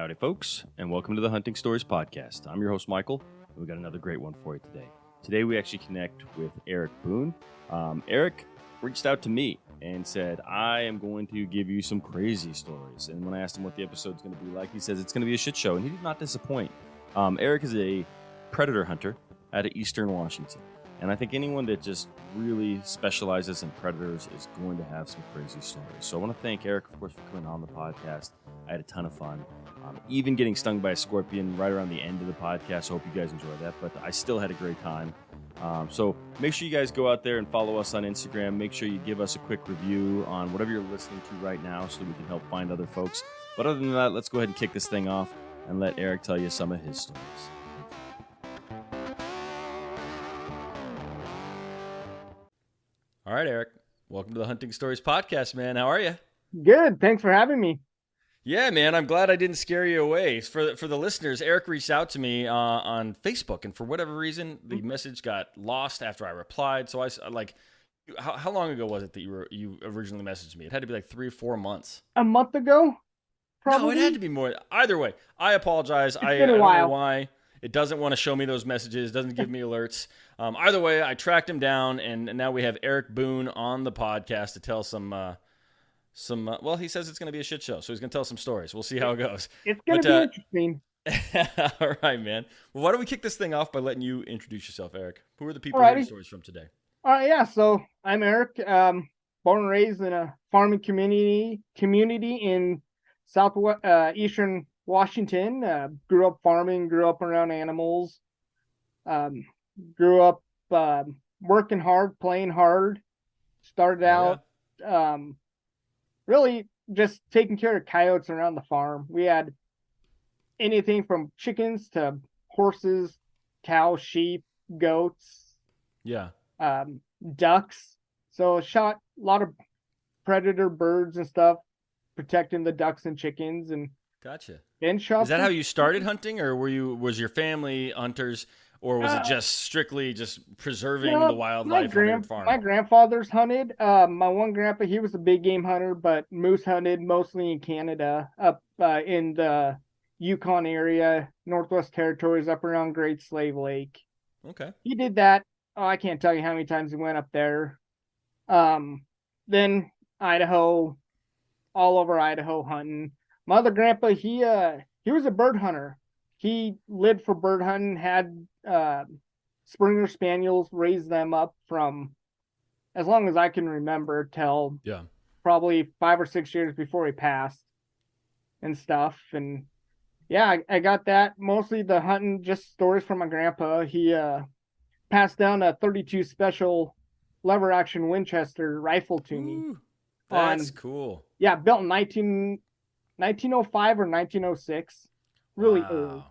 Howdy, folks, and welcome to the Hunting Stories Podcast. I'm your host, Michael, and we got another great one for you today. Today, we actually connect with Eric Boone. Eric reached out to me and said, I am going to give you some crazy stories. And when I asked him what the episode's going to be like, he says it's going to be a shit show, and he did not disappoint. Eric is a predator hunter out of Eastern Washington. And I think anyone that just really specializes in predators is going to have some crazy stories. So I want to thank Eric, of course, for coming on the podcast. I had a ton of fun. Even getting stung by a scorpion right around the end of the podcast. I hope you guys enjoyed that, but I still had a great time. So make sure you guys go out there and follow us on Instagram. Make sure you give us a quick review on whatever you're listening to right now so that we can help find other folks. But other than that, let's go ahead and kick this thing off and let Eric tell you some of his stories. All right, Eric. Welcome to the Hunting Stories Podcast, man. How are you? Good. Thanks for having me. Yeah, man. I'm glad I didn't scare you away. For the listeners, Eric reached out to me on Facebook, and for whatever reason, the message got lost after I replied. So I like, how long ago was it that you originally messaged me? It had to be like 3 or 4 months. A month ago? Probably. No, it had to be more. Either way, I apologize. I been a don't while. know why. It doesn't want to show me those messages. Doesn't give me alerts. Either way, I tracked him down, and now we have Eric Boone on the podcast to tell some. Well, he says it's going to be a shit show, so he's going to tell some stories. We'll see how it goes. It's going to be interesting. All right, man. Well, why don't we kick this thing off by letting you introduce yourself, Eric? Who are the people hearing stories from today? Yeah. So I'm Eric, born and raised in a farming community in eastern Washington. Grew up farming, grew up around animals, grew up working hard, playing hard. Started out really just taking care of coyotes around the farm. We had anything from chickens to horses, cows, sheep, goats, ducks. So shot a lot of predator birds and stuff, protecting the ducks and chickens. And gotcha. Then shot. Is that how you started hunting, or was your family hunters, or was it just strictly just preserving the wildlife on your farm? My grandfather's hunted. My one grandpa, he was a big game hunter, but moose hunted mostly in Canada, up in the Yukon area, Northwest Territories, up around Great Slave Lake. Okay. He did that. Oh, I can't tell you how many times he went up there. Then Idaho, all over Idaho hunting. My other grandpa, he was a bird hunter. He lived for bird hunting, had Springer Spaniels, raised them up from as long as I can remember till probably 5 or 6 years before he passed and stuff. And I got that. Mostly the hunting, just stories from my grandpa. He passed down a 32 special lever action Winchester rifle to me. That's cool. Yeah, built in 1905 or 1906. Really early.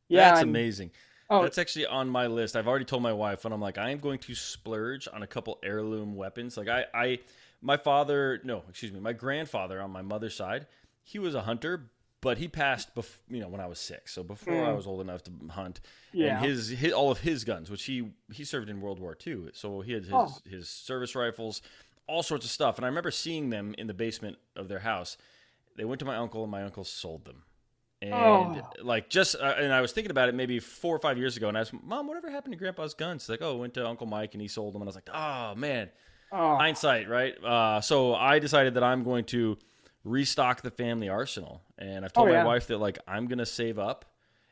Yeah, that's amazing. That's actually on my list. I've already told my wife, and I'm like, I am going to splurge on a couple heirloom weapons. Like my grandfather on my mother's side, he was a hunter, but he passed when I was 6. So before I was old enough to hunt. Yeah. And all of his guns, which he served in World War II. So he had his service rifles, all sorts of stuff. And I remember seeing them in the basement of their house. They went to my uncle, and my uncle sold them. And and I was thinking about it maybe 4 or 5 years ago, and I asked, Mom, whatever happened to Grandpa's guns? She's like, it went to Uncle Mike, and he sold them. And I was like, oh, man. Hindsight, right? So I decided that I'm going to restock the family arsenal. And I've told my wife that, like, I'm going to save up,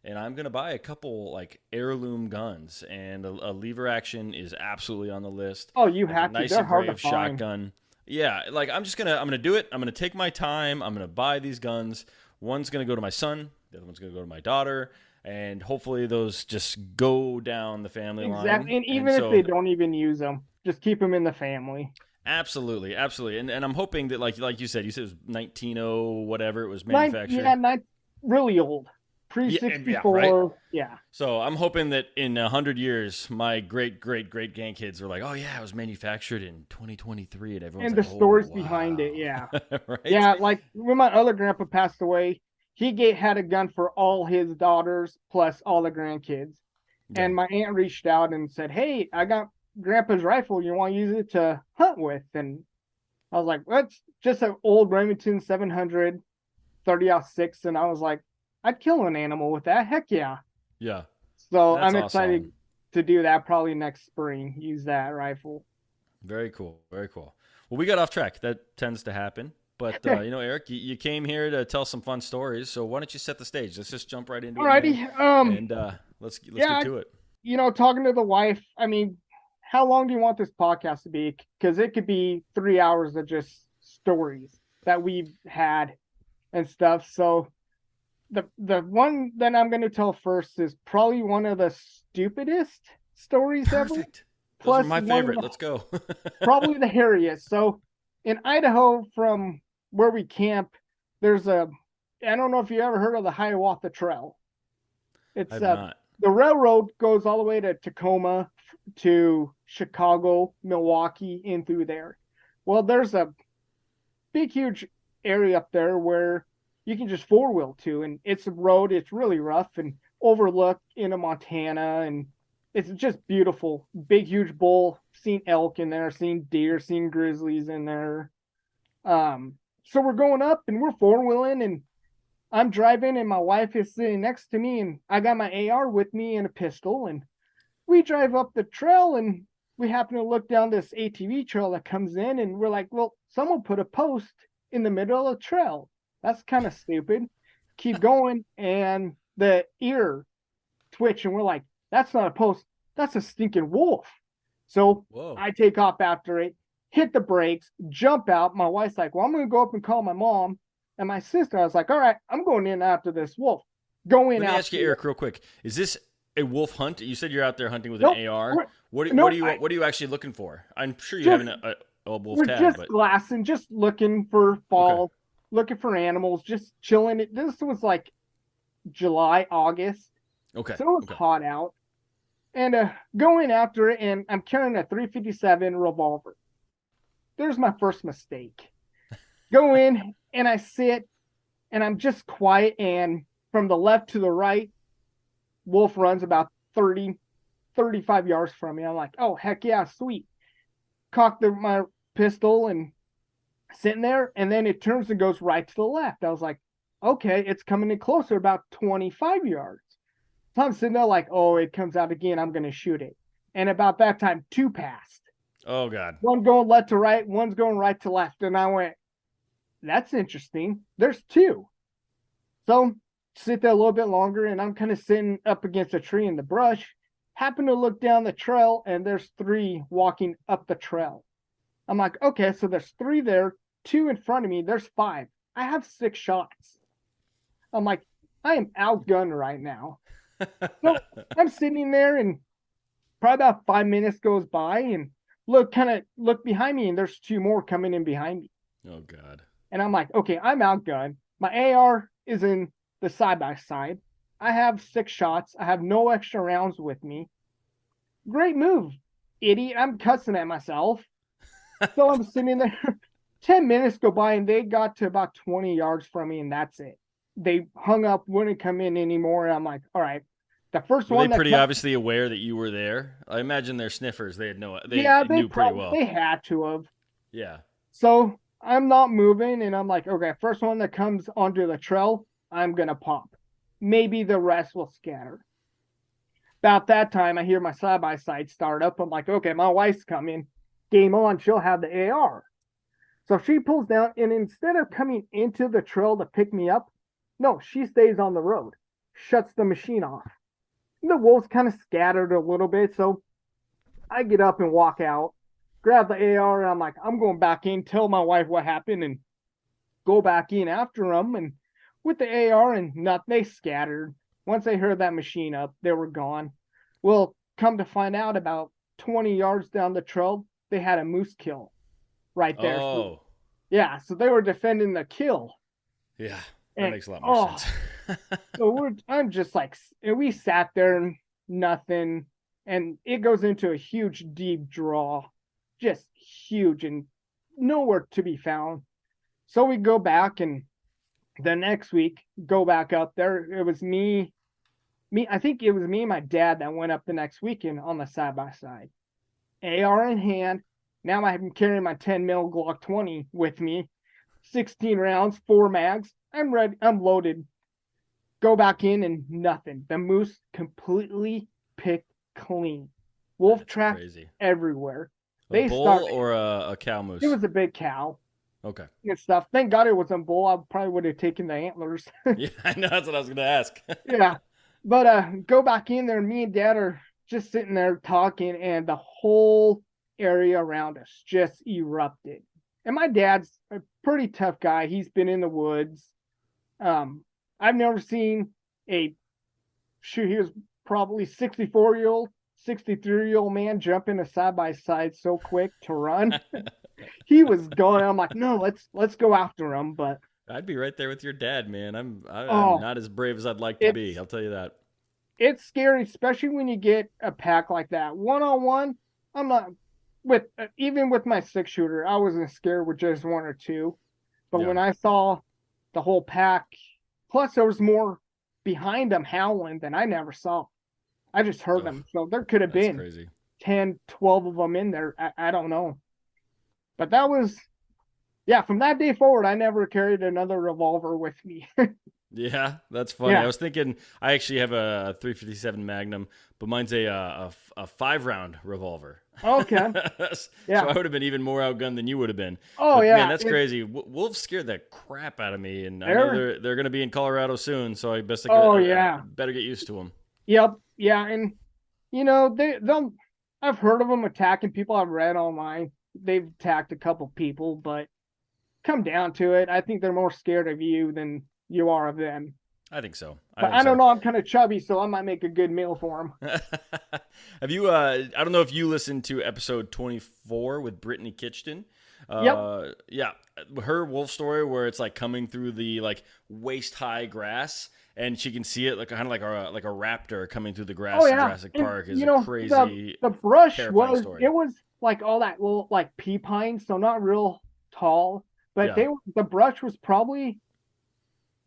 and I'm going to buy a couple, like, heirloom guns. And a lever action is absolutely on the list. Oh, you have to. Nice They're hard to find. Shotgun. Yeah, like, I'm going to do it. I'm going to take my time. I'm going to buy these guns. One's going to go to my son. The other one's going to go to my daughter. And hopefully those just go down the family line. Exactly. And even if they don't even use them, just keep them in the family. Absolutely. Absolutely. And I'm hoping that, like you said it was 1900 whatever it was manufactured. Really old. Pre-64. Yeah. So I'm hoping that in 100 years, my great-great-great-grandkids are like, oh, yeah, it was manufactured in 2023. And everyone's the stories behind it, yeah. Right? Yeah, like when my other grandpa passed away, he had a gun for all his daughters plus all the grandkids. Yeah. And my aunt reached out and said, hey, I got Grandpa's rifle. You want to use it to hunt with? And I was like, well, it's just an old Remington 700 30-06. And I was like, I'd kill an animal with that. Heck yeah. Yeah. So That's I'm excited awesome. to do that probably next spring. Use that rifle. Very cool. Very cool. Well, we got off track. That tends to happen. But Eric, you came here to tell some fun stories. So why don't you set the stage? Let's just jump right into it, man. Alrighty. And let's get Yeah, to it. talking to the wife, I mean, how long do you want this podcast to be? Because it could be 3 hours of just stories that we've had and stuff. So the one that I'm going to tell first is probably one of the stupidest stories ever. Perfect. Those are Plus my one of favorite. the, Let's go. probably the hairiest. So in Idaho, from where we camp, there's I don't know if you ever heard of the Hiawatha Trail. It's I've not. the railroad goes all the way to Tacoma, to Chicago, Milwaukee, in through there. Well, there's a big, huge area up there where you can just four wheel to, and it's a road. It's really rough and overlooked into Montana, and it's just beautiful. Big, huge bull. Seen elk in there, seen deer, seen grizzlies in there. So we're going up and we're four wheeling, and I'm driving, and my wife is sitting next to me, and I got my AR with me and a pistol, and we drive up the trail, and we happen to look down this ATV trail that comes in, and we're like, well, someone put a post in the middle of the trail. That's kind of stupid. Keep going, and the ear twitch, and we're like, that's not a post, that's a stinking wolf. So Whoa. I take off after it, hit the brakes, jump out. My wife's like, well, I'm going to go up and call my mom and my sister. I was like, all right, I'm going in after this wolf. Go in Let me after ask you, it. Eric, real quick. Is this a wolf hunt? You said you're out there hunting with Nope. an AR. What Nope. are you actually looking for? I'm sure you Just have a wolf we're tag, just but glassing, just looking for okay. fall, looking for animals, just chilling. This was like July, August, Okay. so it was Okay. hot out. And going after it, and I'm carrying a 357 revolver. There's my first mistake. Go in, and I sit, and I'm just quiet, and from the left to the right, wolf runs about 30, 35 yards from me. I'm like, oh, heck yeah, sweet. Cock my pistol and sitting there, and then it turns and goes right to the left. I was like, okay, it's coming in closer, about 25 yards. So I'm sitting there like, oh, it comes out again. I'm going to shoot it. And about that time, two passed. Oh God. One going left to right, one's going right to left. And I went, that's interesting. There's two. So sit there a little bit longer, and I'm kind of sitting up against a tree in the brush. Happen to look down the trail, and there's three walking up the trail. I'm like, okay, so there's three there, two in front of me. There's five. I have 6 shots. I'm like, I am outgunned right now. So I'm sitting there, and probably about 5 minutes goes by, and look behind me, and there's two more coming in behind me. Oh God. And I'm like, okay, I'm outgunned. My AR is in the side by side. I have 6 shots. I have no extra rounds with me. Great move, idiot. I'm cussing at myself. So I'm sitting there. 10 minutes go by, and they got to about 20 yards from me, and that's it. They hung up, wouldn't come in anymore. And I'm like, all right. The first Were one they pretty obviously aware that you were there? I imagine they're sniffers. They knew pretty well. They had to have. Yeah. So I'm not moving, and I'm like, okay, first one that comes onto the trail, I'm gonna pop. Maybe the rest will scatter. About that time, I hear my side by side start up. I'm like, okay, my wife's coming. Game on. She'll have the AR. So she pulls down, and instead of coming into the trail to pick me up, no, she stays on the road, shuts the machine off. The wolves kind of scattered a little bit, so I get up and walk out, grab the AR, and I'm like, I'm going back in, tell my wife what happened, and go back in after them. And with the AR, and not, they scattered. Once they heard that machine up, they were gone. Well, come to find out, about 20 yards down the trail, they had a moose kill right there. Oh. So, yeah, so they were defending the kill. Yeah, that makes a lot more sense. So I'm just like, we sat there and nothing, and it goes into a huge, deep draw, just huge and nowhere to be found. So we go back, and the next week go back up there. It was me. I think it was me and my dad that went up the next weekend on the side by side, AR in hand. Now I'm carrying my 10 mil Glock 20 with me, 16 rounds, 4 mags. I'm ready. I'm loaded. Go back in and nothing. The moose completely picked clean. Wolf That's tracks crazy. everywhere. A They bull started. or a cow It moose? was a big cow Okay. and stuff. Thank God it wasn't bull. I probably would have taken the antlers. Yeah, I know. That's what I was going to ask. Yeah. But go back in there. Me and Dad are just sitting there talking, and the whole area around us just erupted. And my dad's a pretty tough guy. He's been in the woods. I've never seen a he was probably 64-year-old, 63-year-old man jump in a side by side so quick to run. He was going. I'm like, no, let's go after him. But I'd be right there with your dad, man. I'm oh, not as brave as I'd like to be. it's I'll tell you that. it's scary, especially when you get a pack like that. One on one, I'm not with even with my 6 shooter, I wasn't scared with just one or two. But Yeah. when I saw the whole pack, plus there was more behind them howling than I never saw. I just heard Ugh, them. So there could have that's been crazy. 10, 12 of them in there. I don't know. But that was, yeah, from that day forward, I never carried another revolver with me. Yeah, that's funny. I Yeah. was thinking I actually have a 357 Magnum, but mine's a 5 round revolver. Okay. So Yeah. I would have been even more outgunned than you would have been. Oh, But man, yeah. that's crazy. Wolves scared the crap out of me, and I know They're, they're going to be in Colorado soon, so oh, I yeah. better get used to them. Yep. Yeah. And, they'll, I've heard of them attacking people. I've read online. They've attacked a couple people, but come down to it, I think they're more scared of you than you are of them. I think so. I But think I don't so. know. I'm kind of chubby, so I might make a good meal for them. Have you? I don't know if you listened to episode 24 with Brittany Kitchen. Yep. Yeah, her wolf story where it's like coming through the like waist high grass, and she can see it like kind of like a raptor coming through the grass Oh in yeah. Jurassic And Park is a crazy, the brush terrifying was story. it was like all that little like pea pine, so not real tall, but Yeah. the brush was probably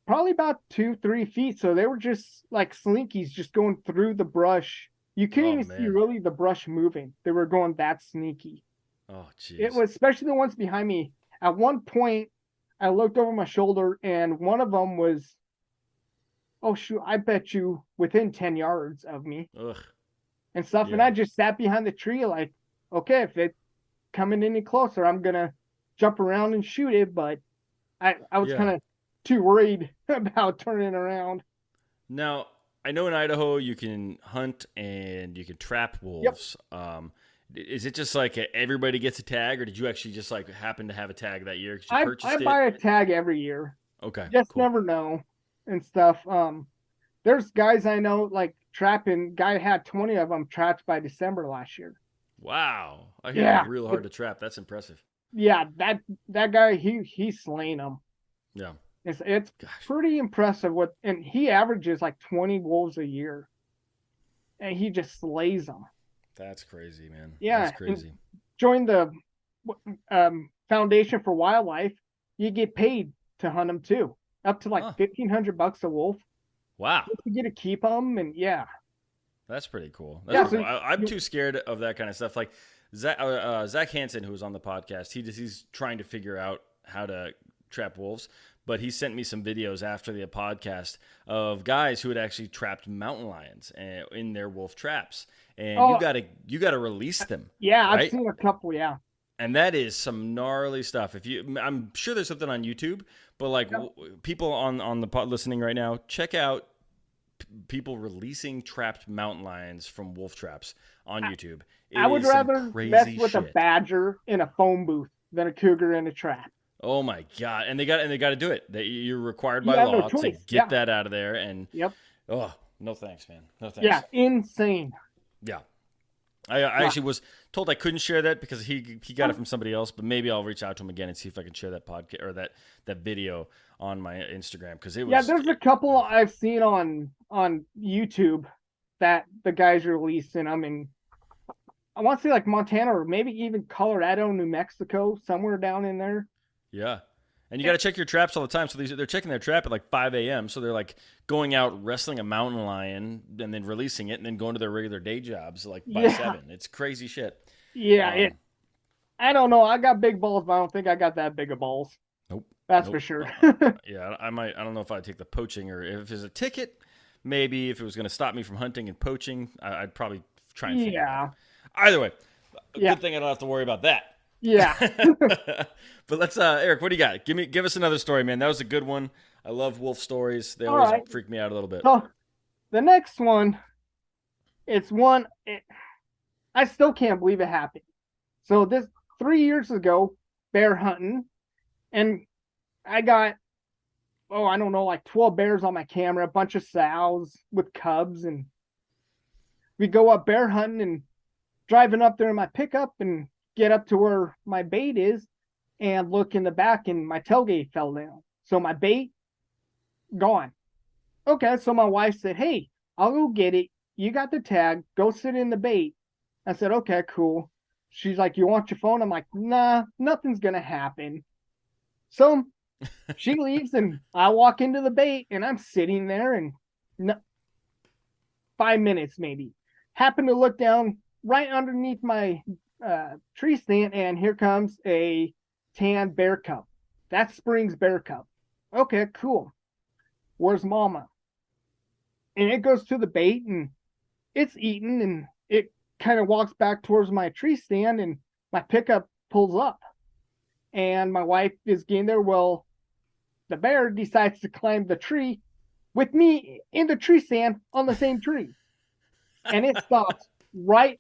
about 2, 3 feet. So they were just like slinkies just going through the brush. You couldn't Oh even see man. really the brush moving. They were going that sneaky. Oh It jeez. was especially the ones behind me. At one point, I looked over my shoulder and one of them was, oh shoot, I bet you within 10 yards of me Ugh. and stuff. And Yeah. I just sat behind the tree like, okay, if it's coming any closer, I'm gonna jump around and shoot it. But I was Yeah. kind of too worried about turning around. Now, I know in Idaho you can hunt and you can trap Yep. wolves. Is it just like everybody gets a tag, or did you actually just like happen to have a tag that year because you I purchased buy it? a tag every year. Okay, Just cool. never know and stuff. There's guys I know like trapping. Guy had 20 of them trapped by December last year. Wow, I hear they're Yeah, real hard to trap. That's impressive. yeah. That guy he's slaying them. Yeah. It's Gosh, pretty impressive what, and he averages like 20 wolves a year, and he just slays them. that's crazy, man. That's Yeah, and crazy. join the Foundation for Wildlife. You get paid to hunt them too, up to like Huh. $1,500 a wolf. Wow, You get to keep them, and yeah, that's pretty cool. That's yeah. pretty So cool. I'm too scared of that kind of stuff. Like Zach Hansen, who was on the podcast, he's trying to figure out how to trap wolves. But he sent me some videos after the podcast of guys who had actually trapped mountain lions in their wolf traps, and oh you gotta release them, yeah, I've right? seen a couple. Yeah, And that is some gnarly stuff. I'm sure there's something on YouTube, but like yeah. people on the pod listening right now, check out people releasing trapped mountain lions from wolf traps on YouTube. It I would is some rather mess crazy with a shit. badger in a phone booth than a cougar in a trap. Oh my god! And they got to do it. You're required You by have no law to choice. get Yeah. that out of there. And Yep. oh, no thanks, man. No Yeah. thanks. Insane. Yeah. I Yeah. actually was told I couldn't share that because he got it from somebody else, but maybe I'll reach out to him again and see if I can share that podcast or that video on my Instagram because it Yeah, was there's a couple I've seen on YouTube that the guys releasing. I mean, I want to say like Montana or maybe even Colorado, New Mexico, somewhere down in there. yeah. And you got to check your traps all the time. So they're checking their trap at like 5 a.m. So they're like going out wrestling a mountain lion and then releasing it and then going to their regular day jobs like by Yeah. 7. It's crazy shit. Yeah. Um, I don't know. I got big balls, but I don't think I got that big of balls. Nope. That's for Nope. sure. Yeah, I don't know if I'd take the poaching, or if it's a ticket, maybe if it was going to stop me from hunting and poaching, I'd probably try and figure it out. Yeah. Either way, a Yeah. good thing I don't have to worry about that. Yeah. But let's, Eric, what do you got? Give us another story, man. That was a good one. I love wolf stories. They All always right. freak me out a little bit. So the next one, it's one I still can't believe it happened. So this 3 years ago, bear hunting, and I got I don't know, like 12 bears on my camera, a bunch of sows with cubs, and we go up bear hunting and driving up there in my pickup and get up to where my bait is and look in the back and my tailgate fell down. So my bait gone. Okay, so my wife said, "Hey, I'll go get it. You got the tag. Go sit in the bait." I said, "Okay, cool." She's like, "You want your phone?" I'm like, "Nah, nothing's gonna happen." So she leaves and I walk into the bait and I'm sitting there and 5 minutes maybe. Happen to look down right underneath my tree stand and here comes a tan bear cub. That's Spring's bear cub. Okay, cool. Where's mama? And it goes to the bait and it's eaten and it kind of walks back towards my tree stand and my pickup pulls up. And my wife is getting there. Well, the bear decides to climb the tree with me in the tree stand on the same tree. And it stops right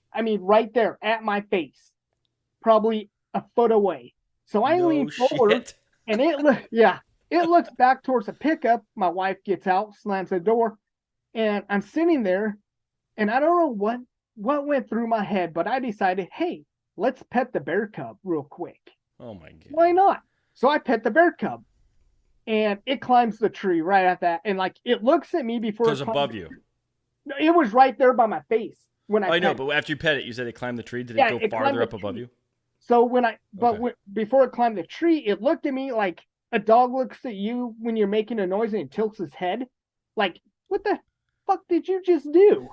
there at my face, probably a foot away. So I lean forward and it looks back towards the pickup. My wife gets out, slams the door, and I'm sitting there and I don't know what went through my head, but I decided, hey, let's pet the bear cub real quick. Oh my god. Why not? So I pet the bear cub. And it climbs the tree right at that. And like it looks at me before it was above you. It was right there by my face when I know, but after you pet it, you said it climbed the tree. Did it go farther up above you? So before it climbed the tree, it looked at me like a dog looks at you when you're making a noise and it tilts his head. Like, what the fuck did you just do?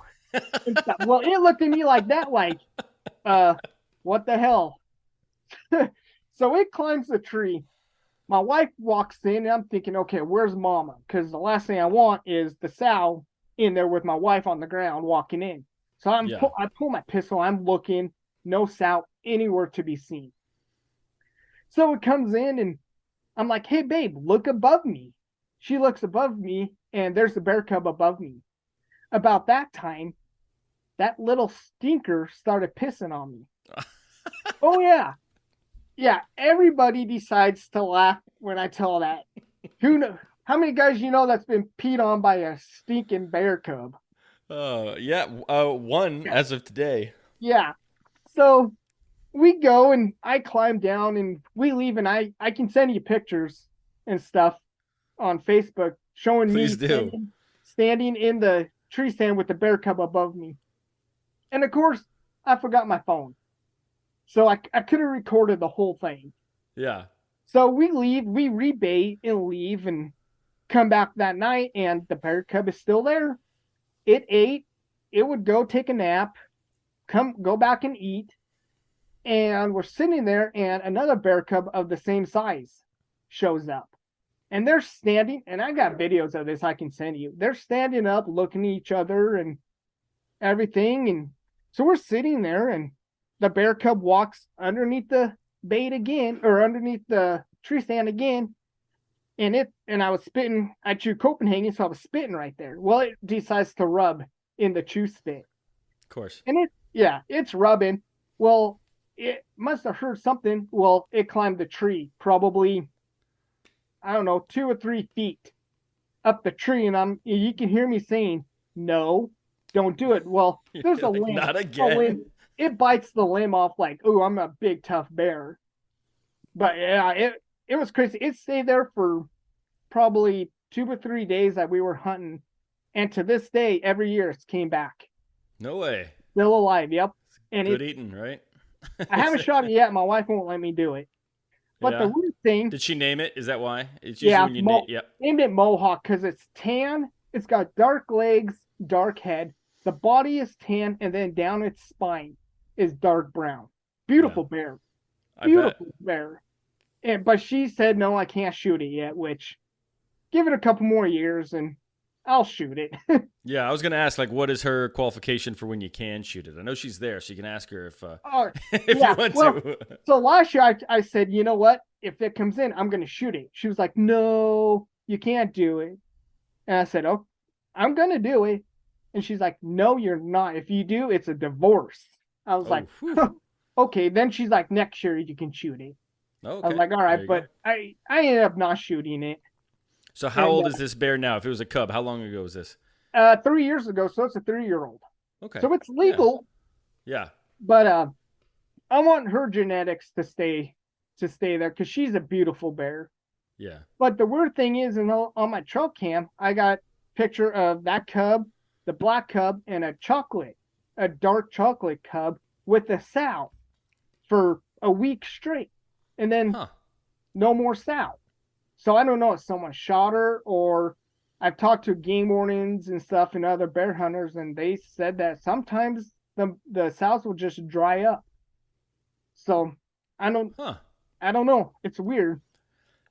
Well, it looked at me like that, like, what the hell? So it climbs the tree. My wife walks in and I'm thinking, okay, where's mama? Because the last thing I want is the sow in there with my wife on the ground walking in. So I pull my pistol. I'm looking, no sow anywhere to be seen. So it comes in and I'm like, hey, babe, look above me. She looks above me and there's the bear cub above me. About that time, that little stinker started pissing on me. Oh, yeah. Yeah, everybody decides to laugh when I tell that. Who knows? How many guys you know that's been peed on by a stinking bear cub? One as of today. Yeah. So we go and I climb down and we leave and I can send you pictures and stuff on Facebook showing Please me standing in the tree stand with the bear cub above me. And of course, I forgot my phone. So I could have recorded the whole thing. Yeah. So we leave, we rebait and leave and come back that night and the bear cub is still there. It ate, it would go take a nap, go back and eat. And we're sitting there and another bear cub of the same size shows up. And they're standing, and I got videos of this I can send you. They're standing up, looking at each other and everything. And so we're sitting there and the bear cub walks underneath the bait again, or underneath the tree stand again. And I was spitting, I chewed Copenhagen, so I was spitting right there. Well, it decides to rub in the chew spit. Of course. And it's rubbing. Well, it must have heard something. Well, it climbed the tree, probably, I don't know, 2 or 3 feet up the tree. And you can hear me saying, no, don't do it. Well, there's a limb. Not again. It bites the limb off like, oh, I'm a big, tough bear. But yeah, it was crazy. It stayed there for probably 2 or 3 days that we were hunting. And to this day, every year it's came back. No way. Still alive, yep. And good eating, right? I haven't shot it yet. My wife won't let me do it. But the weird thing... Did she name it? Is that why? It's usually when you named it Mohawk because it's tan. It's got dark legs, dark head. The body is tan, and then down its spine is dark brown. Beautiful bear. Beautiful bear. but she said, no, I can't shoot it yet, which give it a couple more years and I'll shoot it. Yeah, I was going to ask, like, what is her qualification for when you can shoot it? I know she's there, so you can ask her if Oh, if you yeah. want Well, to. so last year I said, you know what? If it comes in, I'm going to shoot it. She was like, no, you can't do it. And I said, oh, I'm going to do it. And she's like, no, you're not. If you do, it's a divorce. I was like, Oh, whew. okay. Then she's like, next year you can shoot it. Oh, I was okay. like, all There right. you go. But I ended up not shooting it. So how And old is this bear now? If it was a cub, how long ago was this? 3 years ago, so it's a 3-year-old. Okay. So it's Yeah. legal, Yeah. but I want her genetics to stay there because she's a beautiful bear. Yeah. But the weird thing is, on my trail cam, I got a picture of that cub, the black cub, and a dark chocolate cub with a sow for a week straight, and then Huh. no more sow. So I don't know if someone shot her or I've talked to game wardens and stuff and other bear hunters, and they said that sometimes the sows will just dry up. So I don't Huh. I don't know. It's weird.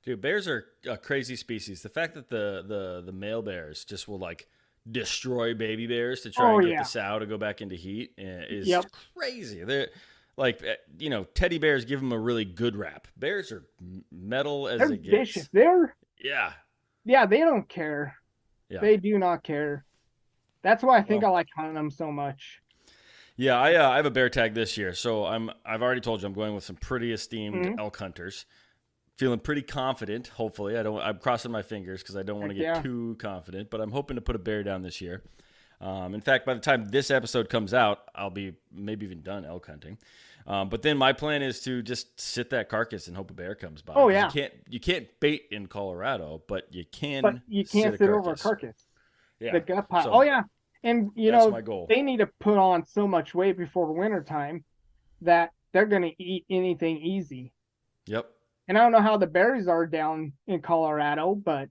Dude, bears are a crazy species. The fact that the male bears just will like destroy baby bears to try Oh and get the yeah. sow to go back into heat is Yep. crazy. They're like, teddy bears give them a really good rap. Bears are metal as They're it vicious. gets. They're Yeah. Yeah, they don't care. Yeah. They do not care. That's why I think Well, I like hunting them so much. yeah, I have a bear tag this year, so I've already told you I'm going with some pretty esteemed Mm-hmm. elk hunters. Feeling pretty confident. Hopefully, I'm crossing my fingers because I don't want to Heck get yeah. too confident, but I'm hoping to put a bear down this year. In fact, by the time this episode comes out, I'll be maybe even done elk hunting. But then my plan is to just sit that carcass and hope a bear comes by. Oh 'Cause yeah. you can't bait in Colorado, but you But can you sit can't a sit over a carcass. carcass. The Yeah, gut pile. Oh so yeah. And that's my goal. they need to put on so much weight before wintertime that they're gonna eat anything easy. Yep. And I don't know how the berries are down in Colorado, but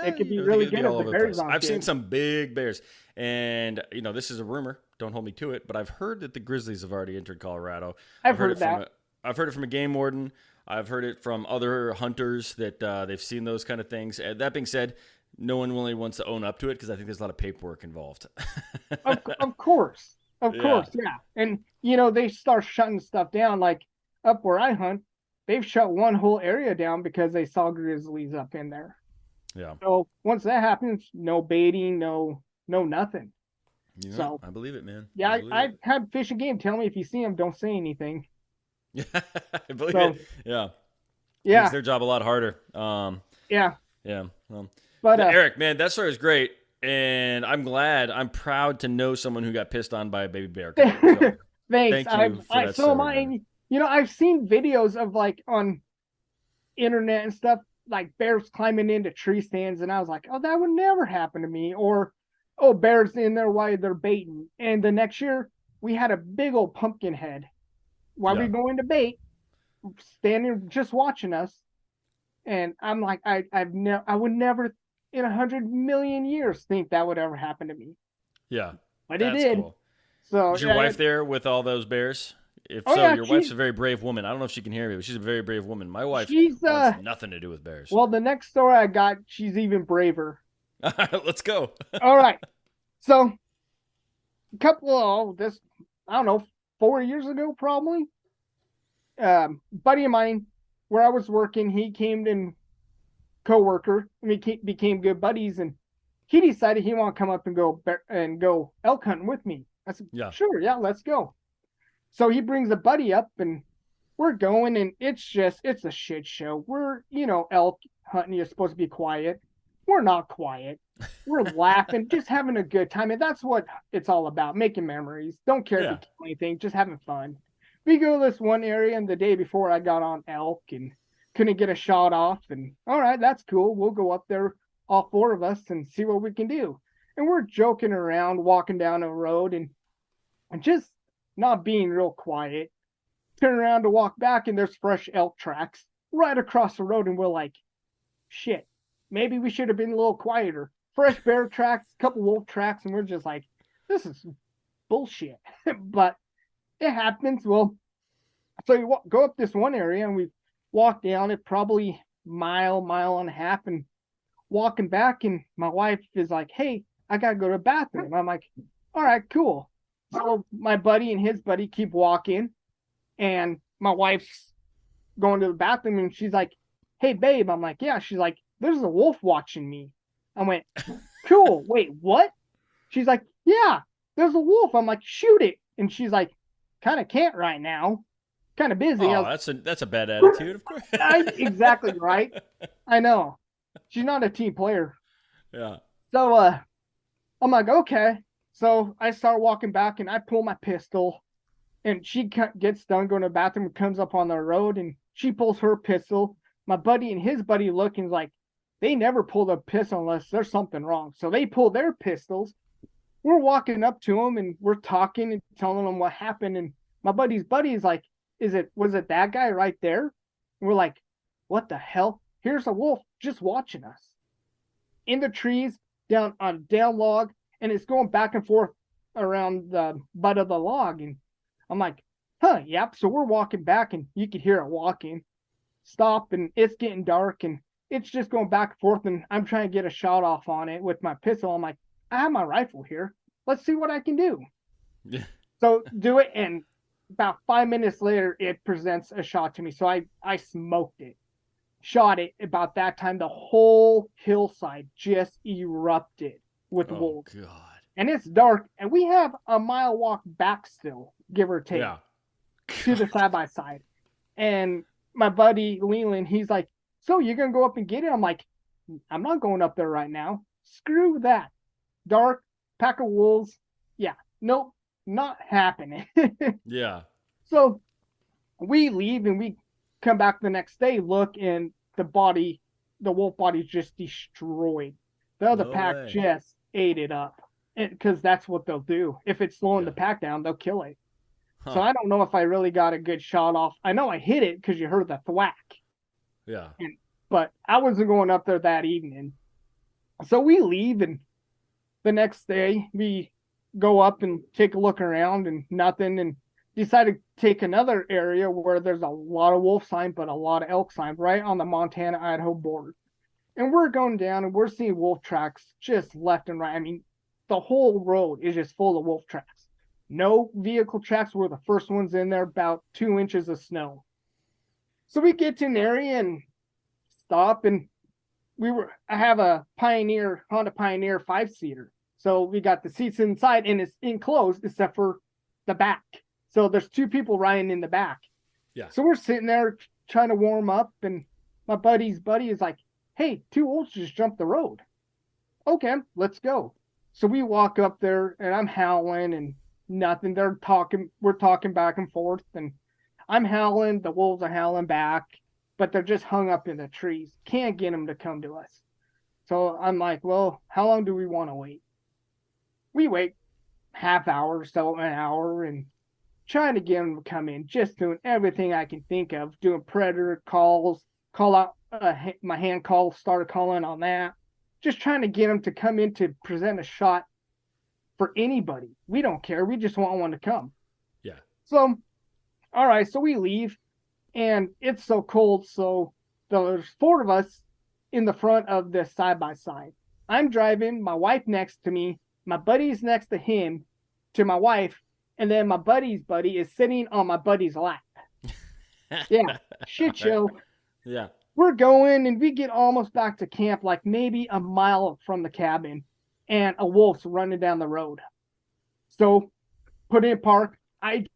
it could be They really could be good if all the over the berries place. aren't I've seen good. some big bears, and this is a rumor. Don't hold me to it, but I've heard that the grizzlies have already entered Colorado. I've heard that. I've heard it from a game warden. I've heard it from other hunters that they've seen those kind of things. That being said, no one really wants to own up to it because I think there's a lot of paperwork involved. Of course. Of Yeah, course, yeah. And they start shutting stuff down. Like up where I hunt, they've shut one whole area down because they saw grizzlies up in there. yeah. So once that happens, no baiting, no nothing. So I believe it, man. yeah, I I, believe I it. had Fish and Game tell me if you see them, don't say anything. Yeah, I believe So it. Yeah, makes yeah, their job a lot harder. yeah. Yeah. Well, But Eric, man, that story is great, and I'm proud to know someone who got pissed on by a baby bear cub. So thanks. thank you for that So am story, man. I. I've seen videos of like on internet and stuff, like bears climbing into tree stands, and I was like, oh, that would never happen to me. Or, oh, bears in there while they're baiting. And the next year, we had a big old pumpkin head while we Yeah, going to bait, standing just watching us. And I'm like, I would never in 100 million years think that would ever happen to me, yeah, but it that's did. cool. So Was your yeah, wife there with all those bears? If oh so, yeah, your wife's a very brave woman. I don't know if she can hear me, but she's a very brave woman. My wife she's wants nothing to do with bears. well, the next story I got, she's even braver. Let's go. All right, so a couple of this, I don't know, 4 years ago probably. Buddy of mine, where I was working, he came in coworker, and we became good buddies, and he decided he want to come up and go elk hunting with me. I said, Yeah, sure, yeah, let's go. So he brings a buddy up, and we're going, and it's a shit show. We're elk hunting. You're supposed to be quiet. We're not quiet. We're laughing, just having a good time, and that's what it's all about: making memories. Don't care if you yeah, kill anything, just having fun. We go to this one area, and the day before I got on elk and couldn't get a shot off, and all right, that's cool. We'll go up there, all four of us, and see what we can do. And we're joking around, walking down a road, and just not being real quiet. Turn around to walk back, and there's fresh elk tracks right across the road, and we're like, shit, maybe we should have been a little quieter. Fresh bear tracks, a couple wolf tracks, and we're just like, this is bullshit. But it happens. Well, so you go up this one area, and we walk down it probably mile and a half, and walking back, and my wife is like, "Hey, I gotta go to the bathroom." I'm like, "All right, cool." So my buddy and his buddy keep walking, and my wife's going to the bathroom, and she's like, "Hey, babe." I'm like, "Yeah." She's like, "There's a wolf watching me." I went, "Cool. Wait, what?" She's like, "Yeah, there's a wolf." I'm like, "Shoot it." And she's like, "Kind of can't right now. Kind of busy." Oh, that's a bad attitude, of course. Exactly right. I know. She's not a team player. Yeah. So I'm like, okay. So I start walking back, and I pull my pistol, and she gets done going to the bathroom and comes up on the road, and she pulls her pistol. My buddy and his buddy look and like, they never pull a pistol unless there's something wrong. So they pull their pistols. We're walking up to them, and we're talking and telling them what happened. And my buddy's buddy is like, was it that guy right there? And we're like, what the hell? Here's a wolf just watching us in the trees down on a down log, and it's going back and forth around the butt of the log. And I'm like, huh, yep. So we're walking back, and you could hear it walking. Stop, and it's getting dark, and it's just going back and forth. And I'm trying to get a shot off on it with my pistol. I'm like, I have my rifle here. Let's see what I can do. Yeah. So do it, and about 5 minutes later, it presents a shot to me. So I smoked it, shot it. About that time, the whole hillside just erupted with Oh wolves. God. And it's dark, and we have a mile walk back still, give or take, Yeah. to the side by side. And my buddy Leland, he's like, "So you're gonna go up and get it?" I'm like, "I'm not going up there right now. Screw that. Dark, pack of wolves. Yeah, nope, not happening." Yeah. So we leave, and we come back the next day, look, and the wolf body's just destroyed. The other No pack way. just ate it up, because that's what they'll do. If it's slowing Yeah. the pack down, they'll kill it. So Huh. I don't know if I really got a good shot off. I know I hit it because you heard the thwack, Yeah. and but I wasn't going up there that evening. So we leave, and the next day we go up and take a look around, and nothing, and decide to take another area where there's a lot of wolf sign but a lot of elk sign right on the Montana Idaho border. And we're going down, and we're seeing wolf tracks just left and right. I mean, the whole road is just full of wolf tracks. No vehicle tracks. Were the first ones in there, about 2 inches of snow. So we get to an area and stop, and I have a Honda Pioneer 5-seater. So we got the seats inside, and it's enclosed except for the back. So there's two people riding in the back. Yeah. So we're sitting there trying to warm up, and my buddy's buddy is like, "Hey, two wolves just jumped the road." "Okay, let's go." So we walk up there, and I'm howling, and nothing. We're talking back and forth, and I'm howling, the wolves are howling back, but they're just hung up in the trees. Can't get them to come to us. So I'm like, well, how long do we want to wait? We wait half hour, so an hour, and trying to get them to come in, just doing everything I can think of, doing predator calls, call out my hand call, started calling on that, just trying to get them to come in to present a shot for anybody. We don't care. We just want one to come. Yeah. So, all right, so we leave, and it's so cold. So there's four of us in the front of the side by side. I'm driving, my wife next to me, my buddy's next to him, to my wife, and then my buddy's buddy is sitting on my buddy's lap. Yeah, shit show. Yeah. We're going, and we get almost back to camp, like maybe a mile from the cabin, and a wolf's running down the road. So put in park. I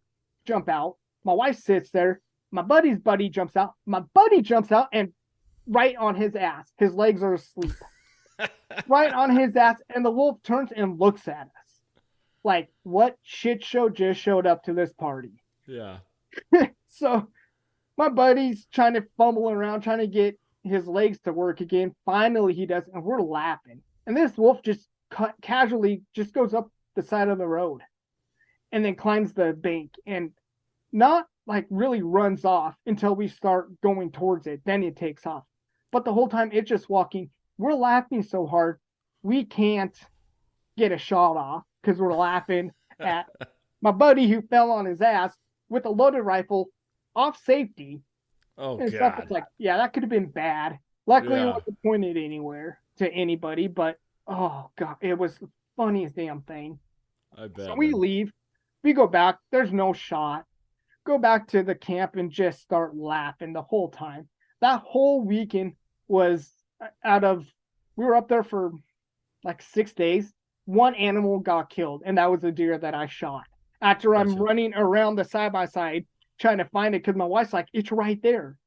jump out. My wife sits there. My buddy's buddy jumps out. My buddy jumps out, and right on his ass. His legs are asleep. Right on his ass, and the wolf turns and looks at us. Like, what shit show just showed up to this party? Yeah. So my buddy's trying to fumble around, trying to get his legs to work again. Finally, he does, and we're laughing. And this wolf just casually just goes up the side of the road and then climbs the bank, and not like really runs off until we start going towards it. Then it takes off. But the whole time it's just walking. We're laughing so hard we can't get a shot off because we're laughing at my buddy who fell on his ass with a loaded rifle off safety, Oh and stuff. It's God. like, yeah, that could have been bad. Luckily, it Yeah, wasn't pointed anywhere to anybody, but oh god, it was the funniest damn thing. I So bet, we man. leave, we go back. There's no shot. Go back to the camp and just start laughing the whole time. That whole weekend was out of. We were up there for like 6 days. One animal got killed, and that was a deer that I shot. After I'm Gotcha. running around the side by side trying to find it, because my wife's like, "It's right there."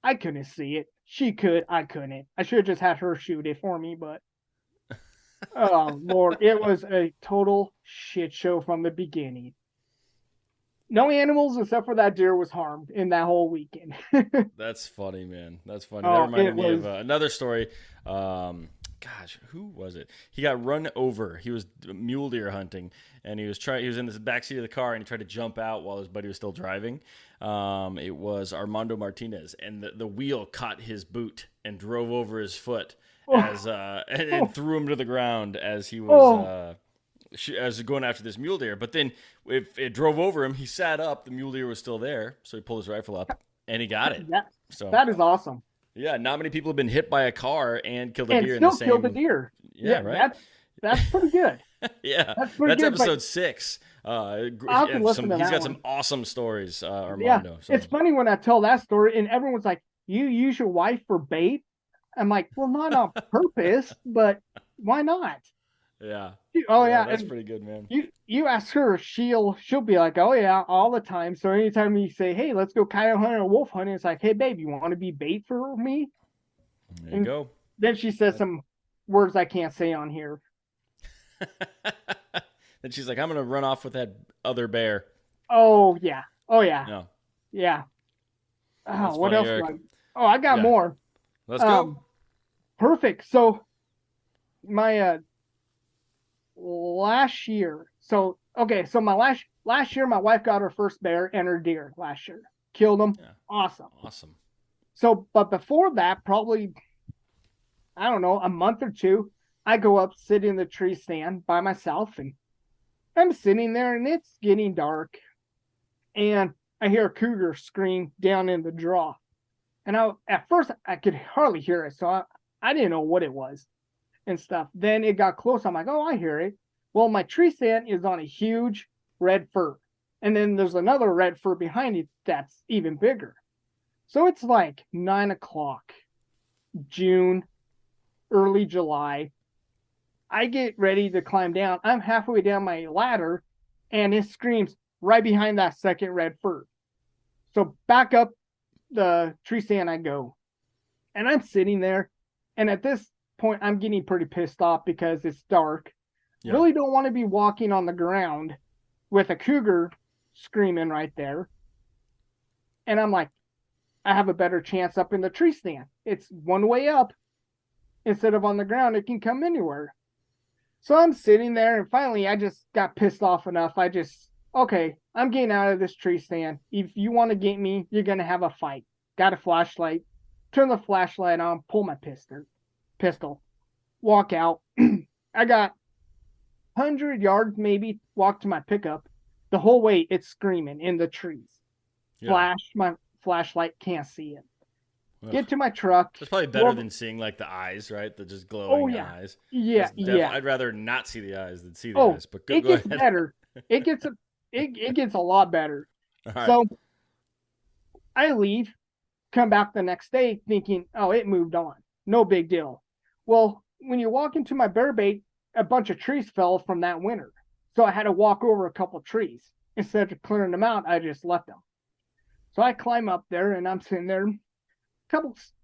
I couldn't see it. She could. I couldn't. I should have just had her shoot it for me, but oh Lord, it was a total shit show from the beginning. No animals except for that deer was harmed in that whole weekend. That's funny, man. That's funny. That Oh, reminded it me of was. another story. Gosh, who was it? He got run over. He was mule deer hunting, and he was trying. He was in the back seat of the car, and he tried to jump out while his buddy was still driving. It was Armando Martinez, and the wheel caught his boot and drove over his foot as and Oh, threw him to the ground as he was. oh, As going after this mule deer, but then if it drove over him, he sat up. The mule deer was still there, so he pulled his rifle up and he got it. that So that is awesome. yeah, not many people have been hit by a car and killed a And deer in the still killed the same. deer. Yeah, Yeah, right. that's pretty good. Yeah, That's pretty that's good. But episode 6. I'll have to listen to He's that got some one. awesome stories, Yeah, Armando. So it's funny when I tell that story, and everyone's like, "You use your wife for bait?" I'm like, "Well, not on purpose, but why not?" yeah, Oh yeah, yeah, that's and pretty good, man. you ask her, she'll be like, "Oh yeah," all the time. So anytime you say, "Hey, let's go coyote hunting or wolf hunting," it's like, "Hey, babe, you want to be bait for me?" There you And go. then she says some words I can't say on here. Then she's like, "I'm gonna run off with that other bear." Oh yeah, oh yeah, No, yeah. that's Oh, what funny, else do Eric. I? Oh, I got Yeah, more. let's go. Um, Perfect. So my last year. So okay, so my last year, my wife got her first bear and her deer last year. Killed them. Yeah, Awesome. awesome. So, but before that, probably I don't know, a month or two, I go up, sit in the tree stand by myself, and I'm sitting there, and it's getting dark, and I hear a cougar scream down in the draw, and I at first I could hardly hear it, so I didn't know what it was and stuff. Then it got close. I'm like, oh, I hear it. Well, my tree stand is on a huge red fir. And then there's another red fir behind it that's even bigger. So it's like 9 o'clock, June, early July. I get ready to climb down. I'm halfway down my ladder and it screams right behind that second red fir. So back up the tree stand I go. And I'm sitting there. And at this point, I'm getting pretty pissed off because it's dark. Yeah, Really don't want to be walking on the ground with a cougar screaming right there. And I'm like, I have a better chance up in the tree stand. It's one way up instead of on the ground. It can come anywhere. So I'm sitting there, and finally, I just got pissed off enough. Okay, I'm getting out of this tree stand. If you want to get me, you're going to have a fight. Got a flashlight. Turn the flashlight on, pull my pistol, walk out. I got 100 yards maybe, walk to my pickup. The whole way it's screaming in the trees. yeah. Flash my flashlight, can't see it. Ugh. Get to my truck. That's probably better than seeing like the eyes, right? The just Oh glowing yeah, eyes. yeah, That's definitely. yeah. I'd rather not see the eyes than see the Oh, eyes. But it go gets ahead. better. It gets a it gets a lot better. All right. So I leave, come back the next day thinking, oh, it moved on. No big deal. Well, when you walk into my bear bait, a bunch of trees fell from that winter. So I had to walk over a couple trees. Instead of clearing them out, I just left them. So I climb up there and I'm sitting there.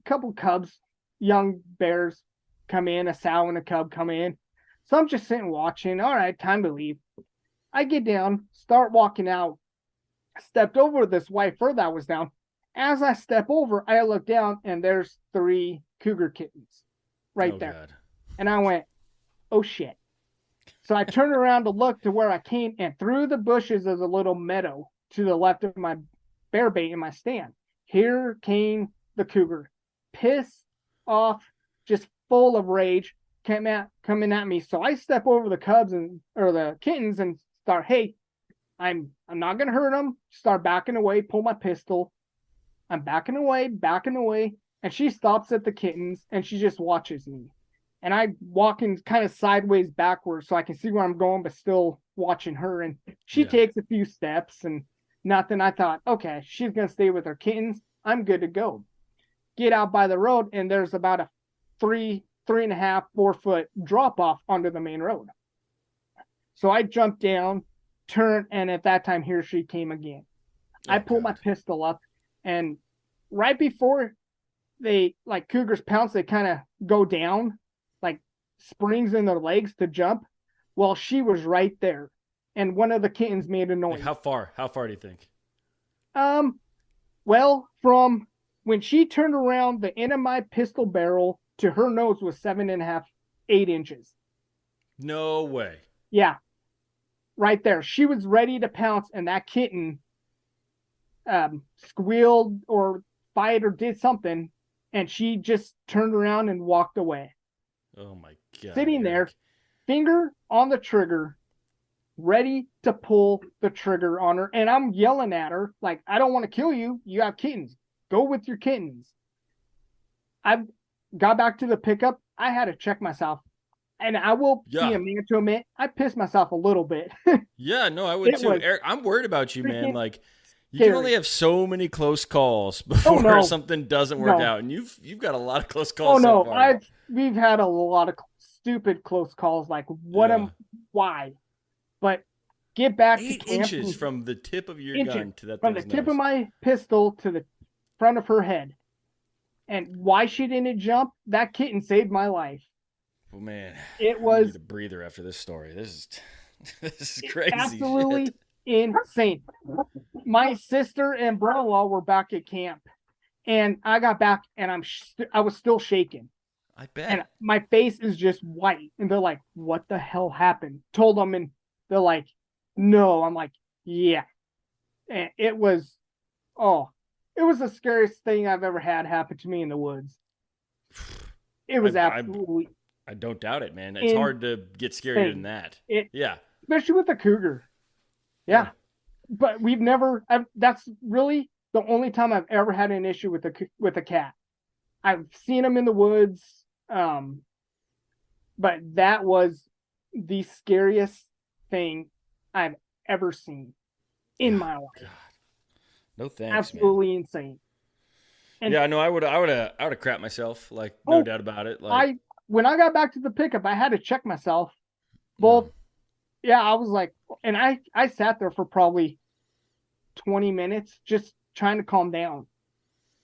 Couple cubs, young bears come in, a sow and a cub come in. So I'm just sitting watching. All right, time to leave. I get down, start walking out, stepped over this white fur that was down. As I step over, I look down and there's 3 cougar kittens right Oh there. God. And I went, oh shit. So I turned around to look to where I came, and through the bushes of the little meadow to the left of my bear bait in my stand, here came the cougar, pissed off, just full of rage, coming at me. So I step over the cubs or the kittens and start, hey, I'm not gonna hurt them. Start backing away, pull my pistol. I'm backing away, and she stops at the kittens and she just watches me. And I walk in kind of sideways backwards so I can see where I'm going, but still watching her. And she takes a few steps and nothing. I thought, okay, she's going to stay with her kittens. I'm good to go. Get out by the road, and there's about a 3.5, 4 foot drop off onto the main road. So I jumped down, turned, and at that time, here she came again. I pulled my pistol up, and right before they, like cougars pounce, they kind of go down, like springs in their legs to jump. Well, she was right there, and one of the kittens made a noise. Like how far? How far do you think? Well, from when she turned around, the end of my pistol barrel to her nose was 7.5, 8 inches. No way. Yeah, right there. She was ready to pounce, and that kitten squealed or fight or did something, and she just turned around and walked away. Oh my God. Sitting there, finger on the trigger, ready to pull the trigger on her. And I'm yelling at her, like, I don't want to kill you. You have kittens. Go with your kittens. I got back to the pickup. I had to check myself. And I will be a man to admit, I pissed myself a little bit. Yeah, no, I would too. Eric, I'm worried about you, man. Like, you can only have so many close calls before something doesn't work out, and you've got a lot of close calls. So far. We've had a lot of stupid close calls. Like, why? But get back 8 inches from the tip of your gun to that from the tip of my pistol to the front of her head, and why she didn't jump? That kitten saved my life. Oh man, it was need a breather after this story. This is crazy. Absolutely insane. My sister and brother-in-law were back at camp, and I got back, and I was still shaking. I bet. And my face is just white, and they're like, "What the hell happened?" Told them, and they're like, "No." I'm like, "Yeah." And it was the scariest thing I've ever had happen to me in the woods. It was absolutely. I don't doubt it, man. It's hard to get scarier than that. Especially with a cougar. Yeah. But we've never. That's really the only time I've ever had an issue with a cat. I've seen them in the woods, but that was the scariest thing I've ever seen in my life. God. No thanks. Absolutely insane. And yeah, no, I would have crapped myself, like no doubt about it. Like when I got back to the pickup, I had to check myself. Both, I was like, and I sat there for probably 20 minutes just trying to calm down.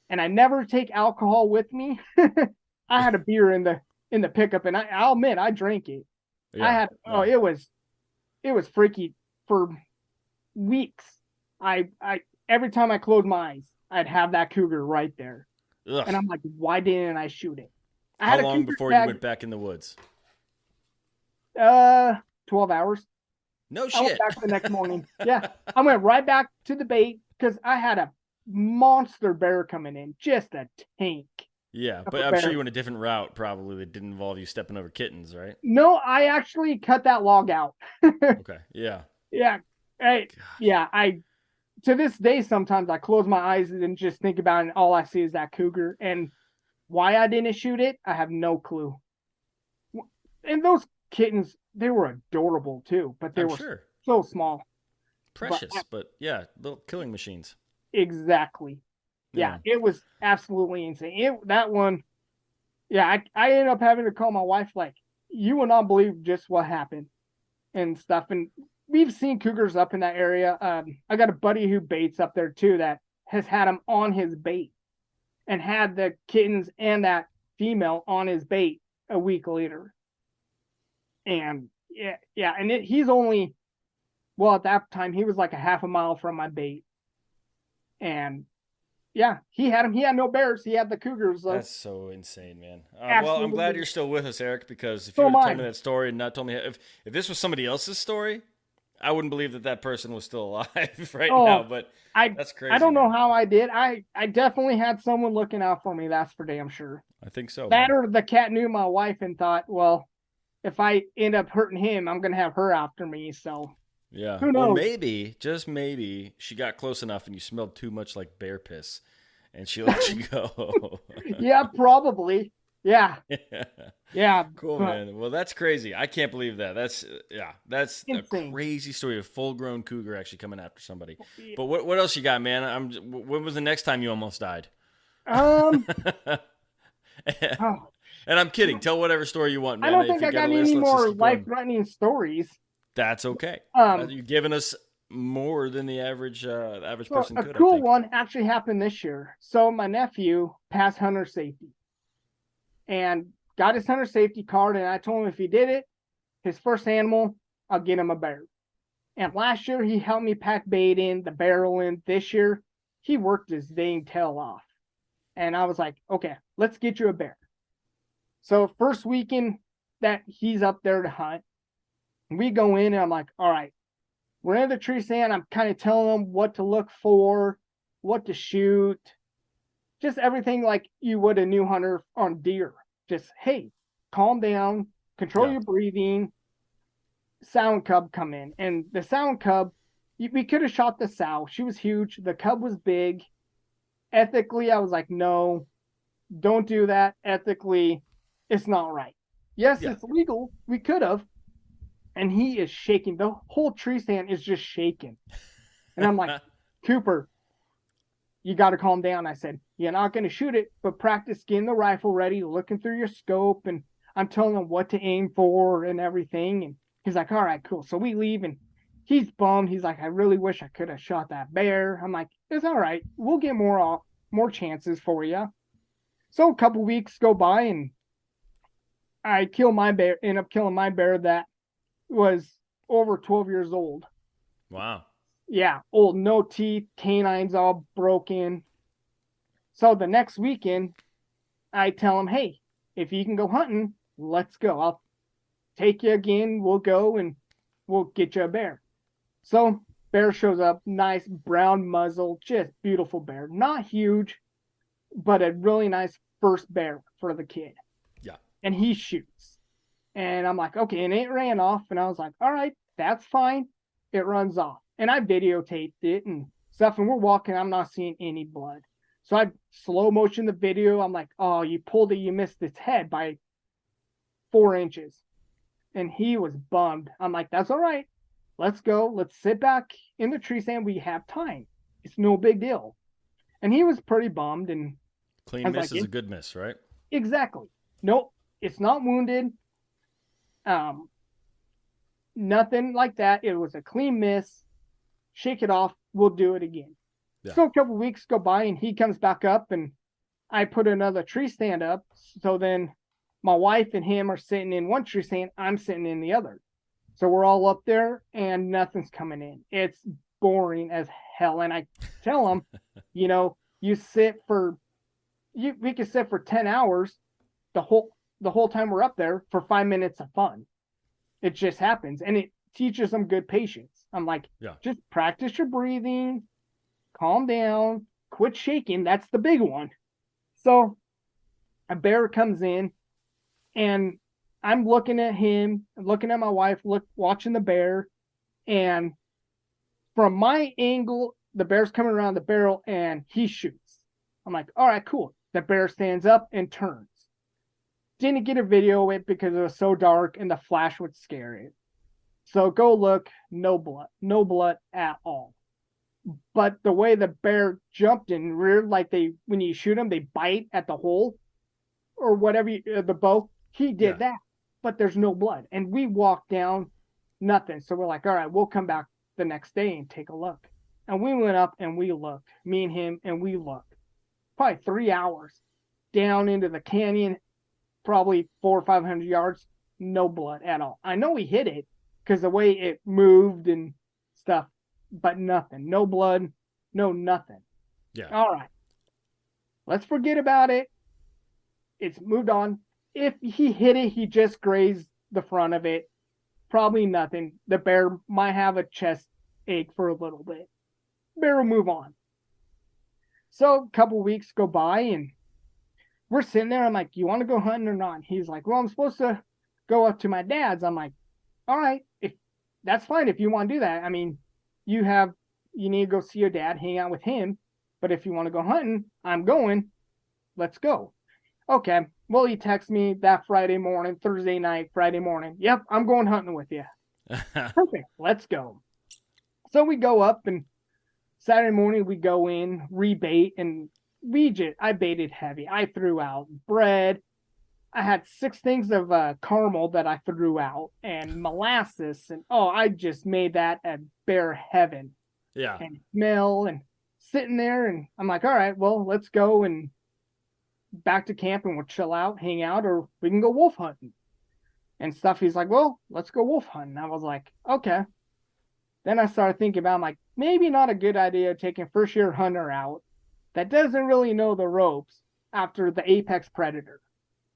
And I never take alcohol with me. I had a beer in the pickup, and I'll admit I drank it. It was freaky for weeks. I every time I closed my eyes, I'd have that cougar right there. Ugh. And I'm like, why didn't I shoot it? How long before you went back in the woods? 12 hours. No shit. I went back the next morning. Yeah. I went right back to the bait because I had a monster bear coming in. Just a tank. Yeah, but I'm sure you went a different route probably that didn't involve you stepping over kittens, right? No, I actually cut that log out. Okay. Yeah. Yeah. To this day, sometimes I close my eyes and just think about it, and all I see is that cougar. And why I didn't shoot it, I have no clue. And those kittens, they were adorable too, but they were so small. Precious, but little killing machines. Exactly. Yeah, it was absolutely insane. That one, I ended up having to call my wife, like, you will not believe just what happened and stuff. And we've seen cougars up in that area. I got a buddy who baits up there too that has had them on his bait and had the kittens and that female on his bait a week later. And and he's only, at that time he was like a half a mile from my bait. And he had him. He had no bears. He had the cougars. That's so insane, man. Well, I'm glad you're still with us, Eric, because if you would have told me that story and not told me if this was somebody else's story, I wouldn't believe that person was still alive now. But that's crazy. I don't know how I did. I definitely had someone looking out for me. That's for damn sure. I think so. That or the cat knew my wife and thought, well, if I end up hurting him, I'm going to have her after me. So who knows? Or maybe, just maybe, she got close enough and you smelled too much like bear piss. and she let you go. Yeah, probably. Yeah. Yeah. Cool, man. Well, that's crazy. I can't believe that. That's insane. A crazy story. A full-grown cougar actually coming after somebody. But what else you got, man? When was the next time you almost died? Oh. And I'm kidding. Tell whatever story you want, man. I don't think I got any more life-threatening stories. That's okay. You're giving us more than the average person could. A cool one actually happened this year. So my nephew passed hunter safety and got his hunter safety card, and I told him if he did it, his first animal, I'll get him a bear. And last year he helped me pack bait in, the barrel in. This year he worked his dang tail off. And I was like, okay, let's get you a bear. So first weekend that he's up there to hunt, we go in and I'm like, all right, we're in the tree stand. I'm kind of telling them what to look for, what to shoot, just everything like you would a new hunter on deer. Just, hey, calm down, control your breathing. Sound cub come in. And the sound cub, we could have shot the sow. She was huge. The cub was big. Ethically, I was like, no, don't do that. Ethically, it's not right. Yes, it's legal. We could have. And he is shaking. The whole tree stand is just shaking. And I'm like, Cooper, you got to calm down. I said, you're not going to shoot it, but practice getting the rifle ready, looking through your scope. And I'm telling him what to aim for and everything. And he's like, all right, cool. So we leave and he's bummed. He's like, I really wish I could have shot that bear. I'm like, it's all right. We'll get more chances for you. So a couple weeks go by and I end up killing my bear that was over 12 years old. Wow. Yeah, old, no teeth, canines all broken. So the next weekend, I tell him, hey, if you can go hunting, let's go. I'll take you again. We'll go and we'll get you a bear. So bear shows up, nice brown muzzle, just beautiful bear. Not huge, but a really nice first bear for the kid. Yeah. And he shoots. And I'm like, okay, and it ran off. And I was like, all right, that's fine. It runs off. And I videotaped it and stuff. And we're walking. I'm not seeing any blood. So I slow motion the video. I'm like, oh, you pulled it. You missed its head by 4 inches. And he was bummed. I'm like, that's all right. Let's go. Let's sit back in the tree stand. We have time. It's no big deal. And he was pretty bummed. And clean miss is a good miss, right? Exactly. Nope. It's not wounded. Nothing like that. It was a clean miss. Shake it off. We'll do it again. Yeah. So a couple of weeks go by and he comes back up and I put another tree stand up. So then my wife and him are sitting in one tree stand. I'm sitting in the other. So we're all up there and nothing's coming in. It's boring as hell. And I tell him, we could sit for 10 hours the whole time we're up there for 5 minutes of fun. It just happens. And it teaches them good patience. I'm like, just practice your breathing, calm down, quit shaking. That's the big one. So a bear comes in and I'm looking at him, looking at my wife, watching the bear. And from my angle, the bear's coming around the barrel and he shoots. I'm like, all right, cool. The bear stands up and turns. Didn't get a video of it because it was so dark and the flash would scare it. So go look, no blood at all. But the way the bear jumped and reared, like when you shoot them, they bite at the hole or whatever, the bow. He did that, but there's no blood. And we walked down, nothing. So we're like, all right, we'll come back the next day and take a look. And we went up and we looked, me and him, and we looked. Probably 3 hours down into the canyon, probably 400 or 500 yards, no blood at all. I know he hit it because the way it moved and stuff, but nothing. No blood, no nothing. Yeah. All right. Let's forget about it. It's moved on. If he hit it, he just grazed the front of it. Probably nothing. The bear might have a chest ache for a little bit. Bear will move on. So a couple weeks go by and we're sitting there. I'm like, you want to go hunting or not? He's like, well, I'm supposed to go up to my dad's. I'm like, all right, if that's fine if you want to do that. I mean, you need to go see your dad, hang out with him. but if you want to go hunting, I'm going. Let's go. Okay. Well, he texts me that Thursday night, Friday morning. Yep, I'm going hunting with you. Perfect. Let's go. So we go up, and Saturday morning we go in, rebait, and I baited heavy. I threw out bread. I had 6 things of caramel that I threw out, and molasses, and I just made that a bear heaven. Yeah. And smell, and sitting there, and I'm like, all right, well, let's go and back to camp, and we'll chill out, hang out, or we can go wolf hunting and stuff. He's like, well, let's go wolf hunting. I was like, okay. Then I started thinking about, I'm like, maybe not a good idea taking first year hunter out that doesn't really know the ropes after the apex predator.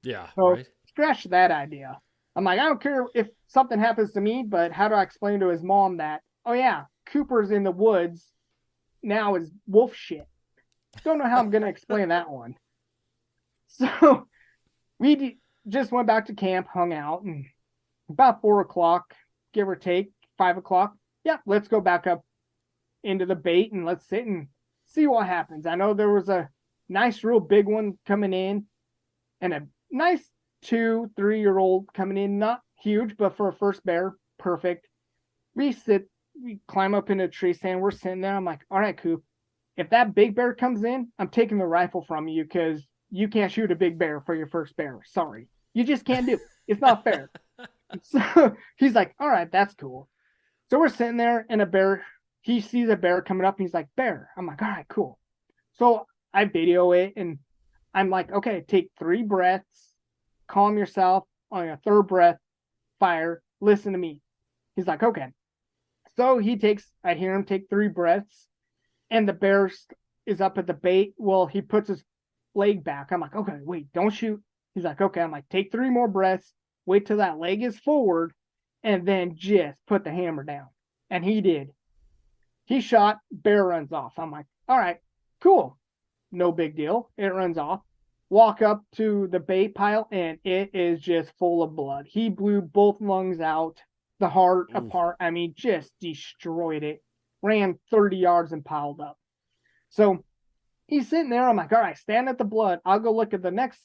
Yeah. So right. scratch that idea. I'm like, I don't care if something happens to me, but how do I explain to his mom that, oh yeah, Cooper's in the woods now is wolf shit? Don't know how I'm going to explain that one. So we just went back to camp, hung out, and about 4:00, give or take, 5:00, yeah, let's go back up into the bait and let's sit and see what happens. I know there was a nice, real big one coming in, and a nice 2-3-year-old coming in, not huge, but for a first bear, perfect. We climb up in a tree stand, we're sitting there. I'm like, all right, Coop, if that big bear comes in, I'm taking the rifle from you because you can't shoot a big bear for your first bear. Sorry. You just can't do it. It's not fair. So he's like, all right, that's cool. So we're sitting there, and he sees a bear coming up, and he's like, bear. I'm like, all right, cool. So I video it, and I'm like, okay, take 3 breaths, calm yourself. On your 3rd breath, fire, listen to me. He's like, okay. So I hear him take 3 breaths, and the bear is up at the bait. Well, he puts his leg back. I'm like, okay, wait, don't shoot. He's like, okay. I'm like, take 3 more breaths, wait till that leg is forward, and then just put the hammer down. And he did. He shot, bear runs off. I'm like, all right, cool. No big deal. It runs off. Walk up to the bait pile, and it is just full of blood. He blew both lungs out, the heart apart. I mean, just destroyed it. Ran 30 yards and piled up. So he's sitting there. I'm like, all right, stand at the blood. I'll go look at the next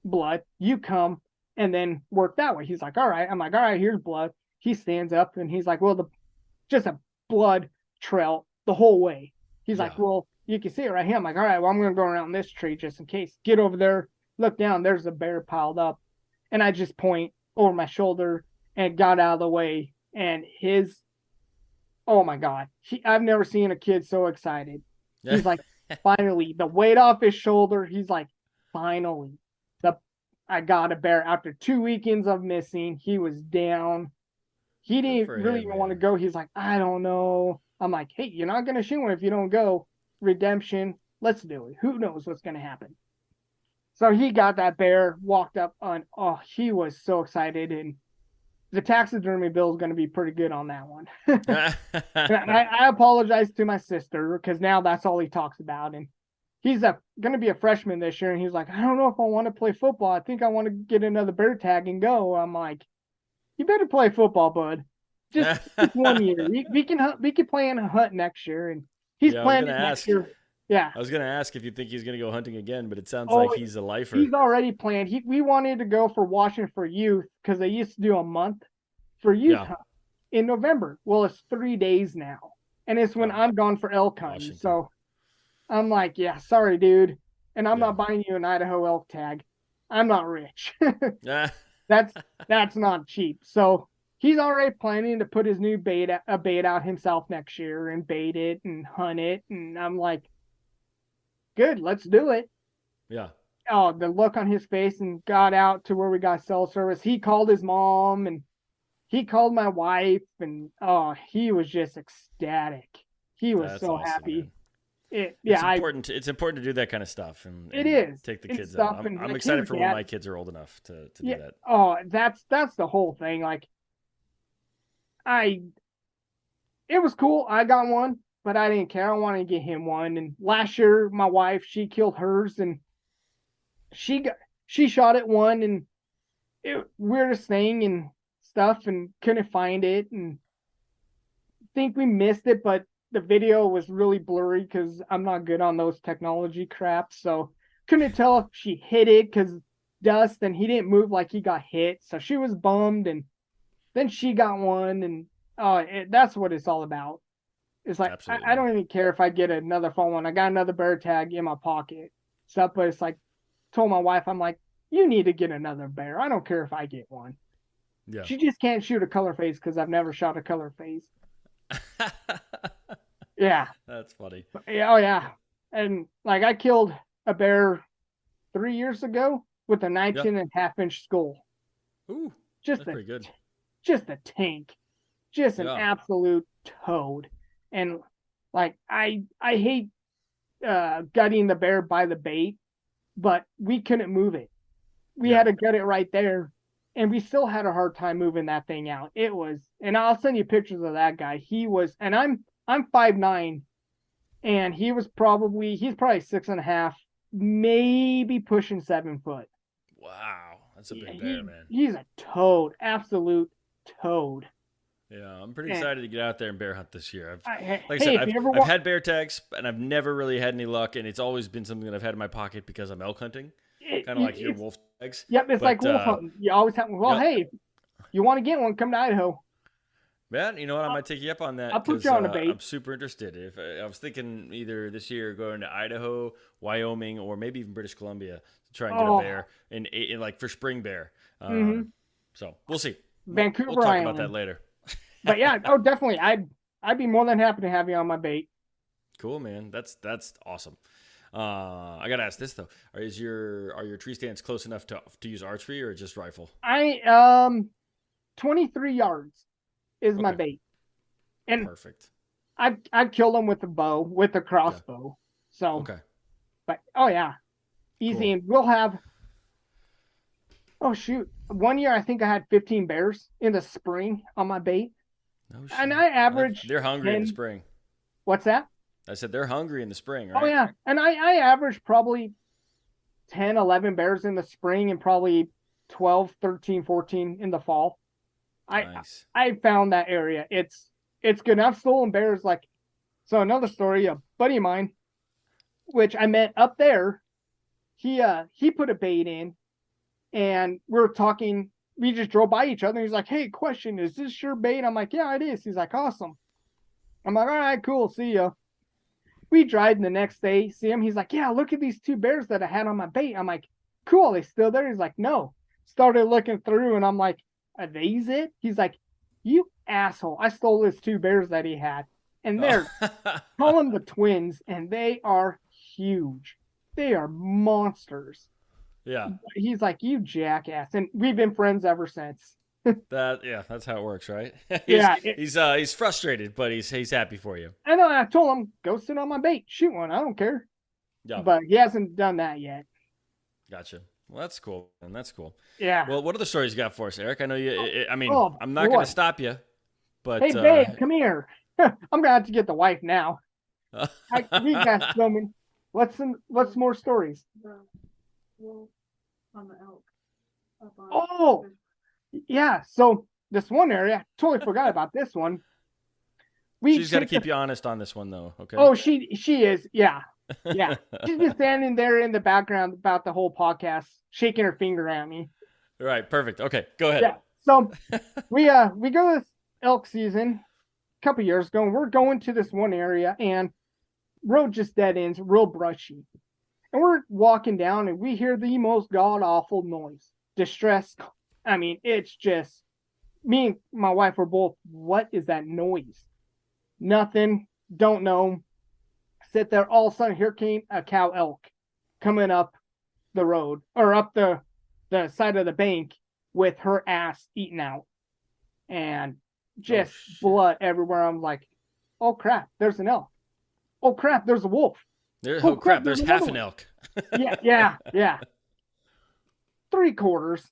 blood. You come and then work that way. He's like, all right. I'm like, all right, here's blood. He stands up, and he's like, well, just a blood trail the whole way. He's like, well, you can see it right here. I'm like, all right, well, I'm going to go around this tree just in case. Get over there, look down. There's a bear piled up. And I just point over my shoulder and got out of the way. And oh my God, I've never seen a kid so excited. He's like, finally, the weight off his shoulder. He's like, finally, I got a bear. After 2 weekends of missing, he was down. He didn't really even want to go. He's like, I don't know. I'm like, hey, you're not going to shoot one if you don't go. Redemption. Let's do it. Who knows what's going to happen? So he got that bear, walked up on, he was so excited. And the taxidermy bill is going to be pretty good on that one. I apologize to my sister because now that's all he talks about. And he's going to be a freshman this year. And he's like, I don't know if I want to play football. I think I want to get another bear tag and go. I'm like, you better play football, bud. Just 1 year. We can play in a hunt next year. And he's planning next year. Yeah. I was going to ask if you think he's going to go hunting again, but it sounds like he's a lifer. He's already planned. We wanted to go for Washington for youth because they used to do a month for youth hunt in November. Well, it's 3 days now. And it's when I'm gone for elk hunting. So I'm like, yeah, sorry, dude. And I'm not buying you an Idaho elk tag. I'm not rich. That's not cheap. So he's already planning to put his new bait out himself next year and bait it and hunt it. And I'm like, good, let's do it. Yeah. Oh, the look on his face, and got out to where we got cell service. He called his mom and he called my wife, and he was just ecstatic. He was so awesome, happy. It's important to do that kind of stuff, and it is take the kids out. I'm excited for when my kids are old enough to do that. Oh, that's the whole thing. Like, it was cool. I got one, but I didn't care. I wanted to get him one. And last year, my wife, she killed hers, and she shot at one, and weirdest thing and stuff, and couldn't find it, and think we missed it, but the video was really blurry because I'm not good on those technology crap. So couldn't tell if she hit it because dust, and he didn't move like he got hit. So she was bummed, and then she got one, and that's what it's all about. It's like I don't even care if I get another phone one. I got another bear tag in my pocket. So, but it's like, told my wife, I'm like, you need to get another bear. I don't care if I get one. Yeah. She just can't shoot a color phase because I've never shot a color phase. Yeah. That's funny. Oh yeah. And like I killed a bear 3 years ago with a 19.5-inch skull. Ooh, that's pretty good. Just a tank. Just an absolute toad. And like I hate gutting the bear by the bait, but we couldn't move it. We had to gut it right there, and we still had a hard time moving that thing out. It was, and I'll send you pictures of that guy. He was, and I'm 5'9", and he's probably 6.5, maybe pushing 7 foot. Wow, that's a big bear, man. He's a toad, absolute toad. Yeah, I'm pretty excited to get out there and bear hunt this year. I've had bear tags, and I've never really had any luck, and it's always been something that I've had in my pocket because I'm elk hunting, kind of like your wolf tags. Yep, it's like wolf hunting. You always have. Well, hey, you want to get one? Come to Idaho. Man, you know what? I might take you up on that. I'll put you on a bait. I'm super interested. If I was thinking either this year going to Idaho, Wyoming, or maybe even British Columbia to try and get a bear in like for spring bear. So we'll see. Vancouver, we'll talk about that later. But yeah, definitely. I'd be more than happy to have you on my bait. Cool, man. That's awesome. I gotta ask this though: are your tree stands close enough to use archery or just rifle? 23 yards is my bait, and perfect. I've killed them with a bow, with a crossbow. So but easy. Cool. And we'll have. Oh shoot! One year I think I had 15 bears in the spring on my bait. No shit. And I averaged. They're hungry in the spring. What's that? I said they're hungry in the spring, right? Oh yeah, and I averaged probably 10, 11 bears in the spring and probably 12, 13, 14 in the fall. Nice. I found that area. It's good. I've stolen bears so another story. A buddy of mine, which I met up there, he put a bait in. And we were talking, we just drove by each other. He's like, hey, question, is this your bait? I'm like, yeah, it is. He's like, awesome. I'm like, all right, cool. See ya. We drive the next day, see him. He's like, yeah, look at these 2 bears that I had on my bait. I'm like, cool. They still there? He's like, no. Started looking through, and I'm like, are these it? He's like, you asshole. I stole his 2 bears that he had. And they're, call them the twins, and they are huge. They are monsters. Yeah. He's like, you jackass. And we've been friends ever since. That's how it works, right? He's frustrated, but he's happy for you. I know. I told him, go sit on my bait, shoot one. I don't care. Yeah. But he hasn't done that yet. Gotcha. Well, that's cool. And that's cool. Yeah. Well, what other stories you got for us, Eric? I know you. I'm not going to stop you, but hey, babe, come here. I'm gonna have to get the wife now. We got filming. What's more stories? On the elk. Oh, yeah. So this one area, I totally forgot about this one. She's got to keep you honest on this one, though. Okay. Oh, she is. Yeah. She's just standing there in the background about the whole podcast, shaking her finger at me. All right. Perfect. Okay. Go ahead. Yeah. So we go this elk season a couple years ago, and we're going to this one area, and road just dead ends, real brushy. And we're walking down, and we hear the most god-awful noise. Distress. I mean, it's just, me and my wife were both, what is that noise? Nothing. Don't know. Sit there. All of a sudden, here came a cow elk coming up the road, or up the side of the bank with her ass eaten out. And just blood everywhere. I'm like, oh, crap, there's an elk. Oh, crap, there's a wolf. Oh crap! There's half an elk. Yeah. 3/4.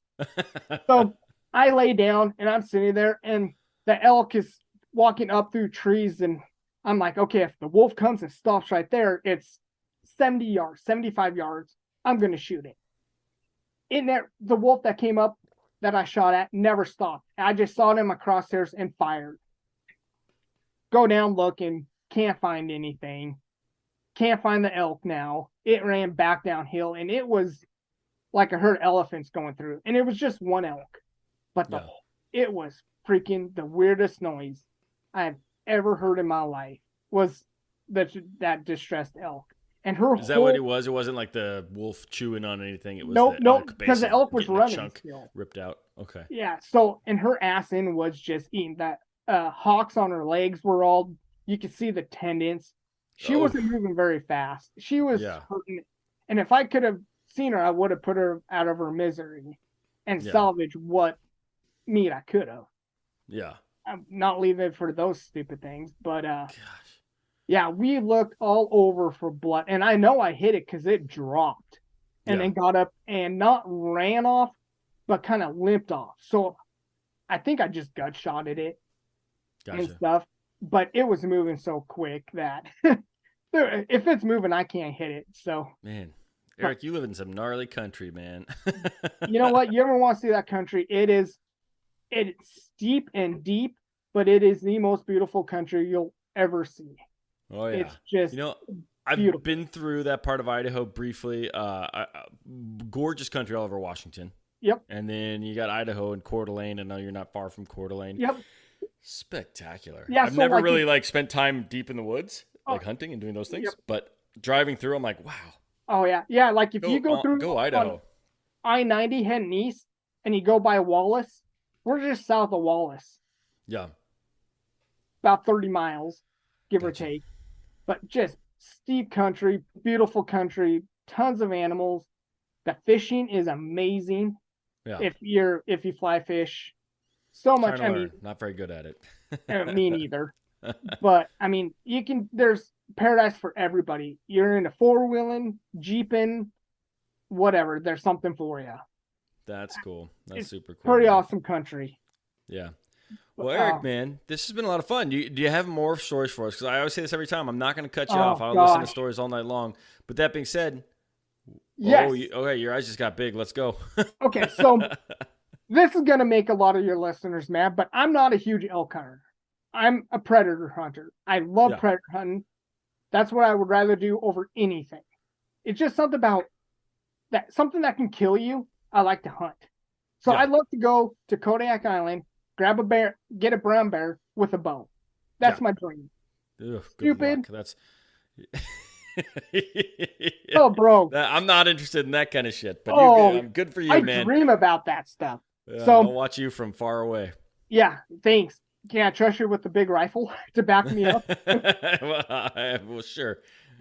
So I lay down and I'm sitting there, and the elk is walking up through trees, and I'm like, okay, if the wolf comes and stops right there, it's 70 yards, 75 yards. I'm gonna shoot it. In there, the wolf that came up that I shot at never stopped. I just saw it in my crosshairs and fired. Go down, look, and Can't find anything. Can't find the elk now. It ran back downhill, and it was like I heard elephants going through, and it was just one elk. But it was freaking the weirdest noise I've ever heard in my life was that distressed elk. And is that what it was? It wasn't like the wolf chewing on anything. It was no, because the elk was running chunk still. Ripped out. Okay. Yeah. So, and her ass end was just eating that. Hawks on her legs were all. You could see the tendons. She wasn't moving very fast. She was hurting. And if I could have seen her, I would have put her out of her misery and salvaged what meat I could have. Yeah. I'm not leaving it for those stupid things, but yeah, we looked all over for blood, and I know I hit it because it dropped and then got up and not ran off, but kind of limped off. So I think I just gut shotted it and stuff, but it was moving so quick that if it's moving, I can't hit it. So man, Eric, you live in some gnarly country, man. You know what? You ever want to see that country? It's steep and deep, but it is the most beautiful country you'll ever see. Oh yeah, it's just I've beautiful. Been through that part of Idaho briefly. Gorgeous country all over Washington. Yep. And then you got Idaho and Coeur d'Alene. I know you're not far from Coeur d'Alene. Yep. Spectacular. Yeah, I've never really spent time deep in the woods, like hunting and doing those things. Yep. But driving through, I'm like, wow. Oh yeah. Like if you go through Idaho, I-90 heading east, and you go by Wallace, we're just south of Wallace. Yeah. About 30 miles, give or take. But just steep country, beautiful country, tons of animals. The fishing is amazing. Yeah. If you fly fish, so much. I mean, not very good at it. Me neither. But I mean, there's paradise for everybody. You're into four-wheeling, jeeping, whatever. There's something for you. That's cool. That's super cool. Pretty awesome country. Yeah. Well, Eric, man, this has been a lot of fun. Do you have more stories for us? Because I always say this every time. I'm not going to cut you off. I'll listen to stories all night long. But that being said, yes. Okay, your eyes just got big. Let's go. Okay, so this is going to make a lot of your listeners mad, but I'm not a huge elk hunter. I'm a predator hunter. I love predator hunting. That's what I would rather do over anything. It's just something about that, something that can kill you. I like to hunt. So I'd love to go to Kodiak Island, grab a bear, get a brown bear with a bow. That's my dream. Ugh, stupid. That's oh, bro. I'm not interested in that kind of shit. But I'm good for you, man. I dream about that stuff. So I'll watch you from far away. Yeah, thanks. Can I trust you with the big rifle to back me up? well, sure.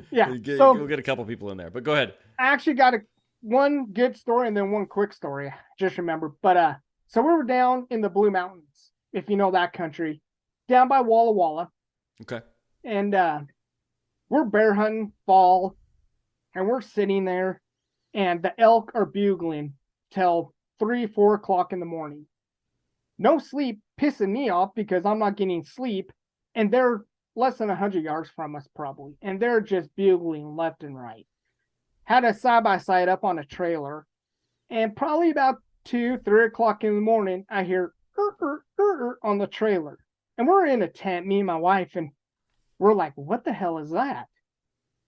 Yeah. We'll get a couple people in there, but go ahead. I actually got one good story and then one quick story. I just remember. But so we were down in the Blue Mountains, if you know that country, down by Walla Walla. Okay. And we're bear hunting fall, and we're sitting there, and the elk are bugling till 3-4 o'clock in the morning. No sleep, pissing me off because I'm not getting sleep, and they're less than 100 yards from us probably, and they're just bugling left and right. Had a side-by-side up on a trailer, and probably about 2-3 o'clock in the morning, I hear on the trailer. And we're in a tent, me and my wife, and we're like, what the hell is that?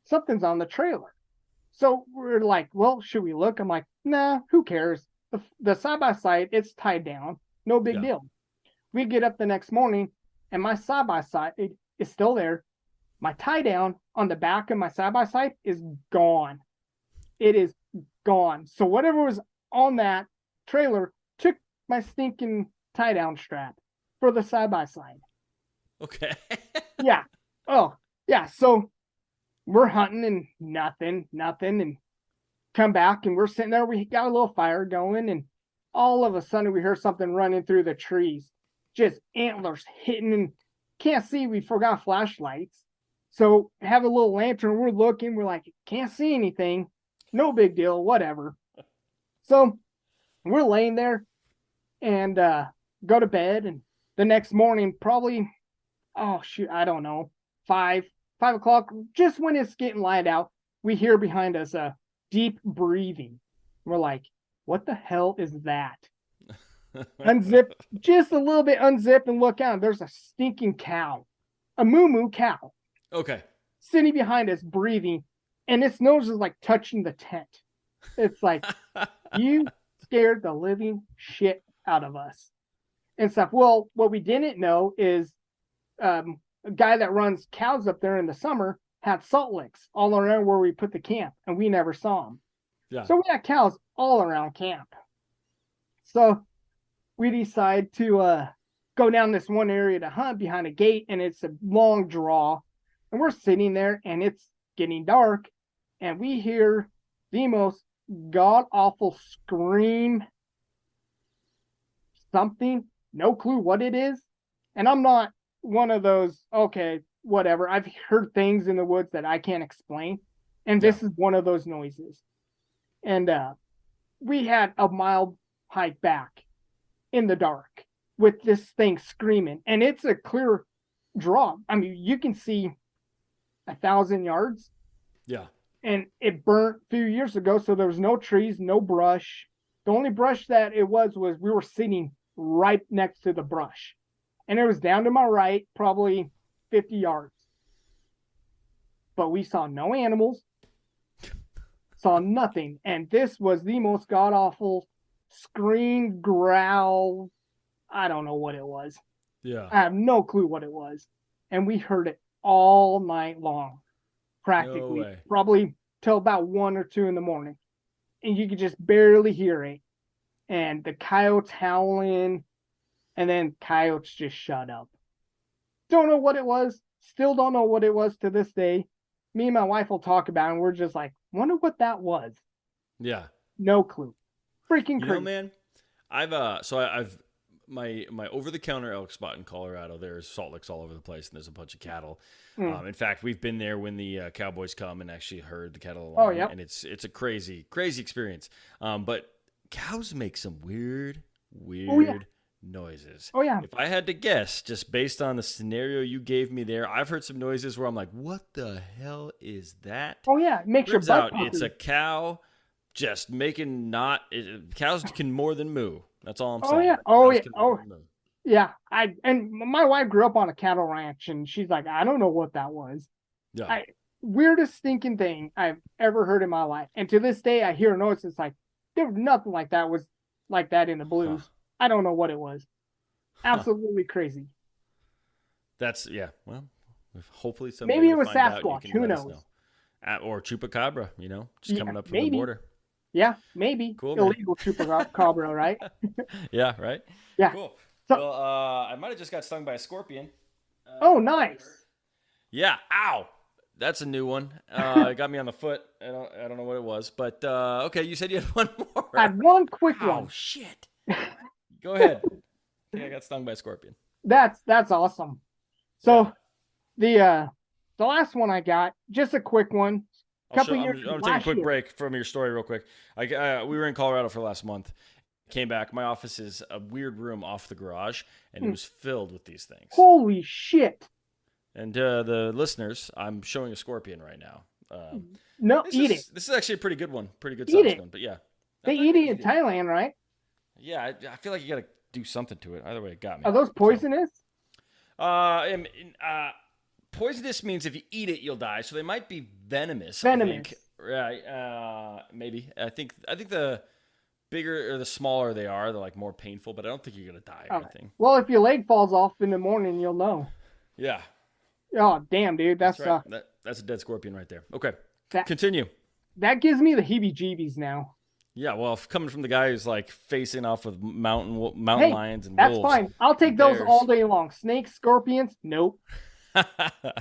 Something's on the trailer. So we're like, well, should we look? I'm like, nah, who cares? The side-by-side, it's tied down. No big deal. We get up the next morning, and my side-by-side is still there. My tie-down on the back of my side-by-side is gone. It is gone. So whatever was on that trailer took my stinking tie-down strap for the side-by-side. Okay. Yeah. Oh, yeah. So we're hunting and nothing, and come back, and we're sitting there. We got a little fire going, and all of a sudden we hear something running through the trees, just antlers hitting, and can't see. We forgot flashlights. So have a little lantern. We're looking. We're like, can't see anything. No big deal. Whatever. So we're laying there and go to bed. And the next morning, probably, I don't know, 5 o'clock, just when it's getting light out, we hear behind us a deep breathing. We're like, what the hell is that? Unzip, just a little bit, unzip and look out. There's a stinking cow, a moo cow. Okay. Sitting behind us, breathing, and its nose is like touching the tent. It's like, you scared the living shit out of us and stuff. Well, what we didn't know is a guy that runs cows up there in the summer had salt licks all around where we put the camp, and we never saw them. Yeah. So we had cows all around camp. So we decide to go down this one area to hunt behind a gate, and it's a long draw. And we're sitting there, and it's getting dark, and we hear the most god-awful scream. Something, no clue what it is. And I'm not one of those, okay, whatever. I've heard things in the woods that I can't explain. And this is one of those noises. And we had a mile hike back in the dark with this thing screaming. And it's a clear draw. I mean, you can see 1,000 yards. Yeah. And it burnt a few years ago, so there was no trees, no brush. The only brush that it was we were sitting right next to the brush. And it was down to my right, probably 50 yards. But we saw no animals, saw nothing. And this was the most god-awful scream, growl. I don't know what it was. Yeah. I have no clue what it was. And we heard it all night long, practically. No way. Probably till about 1 or 2 in the morning. And you could just barely hear it. And the coyotes howling. And then coyotes just shut up. Don't know what it was. Still don't know what it was to this day. Me and my wife will talk about it, and we're just like, wonder what that was. Yeah. No clue. Freaking crazy. You know, man, I've my over-the-counter elk spot in Colorado. There's salt licks all over the place, and there's a bunch of cattle. In fact, we've been there when the cowboys come and actually herd the cattle along. Oh, yeah. And it's a crazy experience. But cows make some weird noises. Oh, yeah. If I had to guess, just based on the scenario you gave me there, I've heard some noises where I'm like, what the hell is that? Oh, yeah. It makes your Turns butt out puppy. it's a cow just making cows can more than moo. That's all I'm saying. Yeah. And my wife grew up on a cattle ranch, and she's like, I don't know what that was. Yeah. Weirdest stinking thing I've ever heard in my life. And to this day, I hear a noise. It's like, there was nothing like that was like that in the blues. Huh. I don't know what it was. Absolutely crazy. That's well. Hopefully someday maybe it was find out, Sasquatch. Who knows? Or chupacabra. Just coming up from the border. Yeah, maybe. Cool, illegal chupacabra, right? Yeah, right. Yeah. Cool. So, well, I might have just got stung by a scorpion. Oh, nice. Yeah. Ow. That's a new one. It got me on the foot. I don't know what it was, but okay. You said you had one more. I had one quick one. Oh shit. Go ahead. I think I got stung by a scorpion. That's awesome. So the last one I got, just a quick one. I'm going to take a quick break from your story real quick. We were in Colorado for last month. Came back. My office is a weird room off the garage, and it was filled with these things. Holy shit. And the listeners, I'm showing a scorpion right now. Eat it. This is actually a pretty good one. Pretty good sized one. But yeah. They eat it in Thailand, right? Yeah, I feel like you got to do something to it. Either way, it got me. Are those poisonous? Poisonous means if you eat it, you'll die. So they might be venomous. Venomous. Right. Maybe. I think the bigger or the smaller they are, they're like more painful, but I don't think you're going to die or anything. Well, if your leg falls off in the morning, you'll know. Yeah. Oh, damn, dude. That's right. That's a dead scorpion right there. Okay. Continue. That gives me the heebie-jeebies now. Yeah, well, coming from the guy who's like facing off with mountain lions and wolves. That's fine. I'll take those all day long. Snakes, scorpions, nope.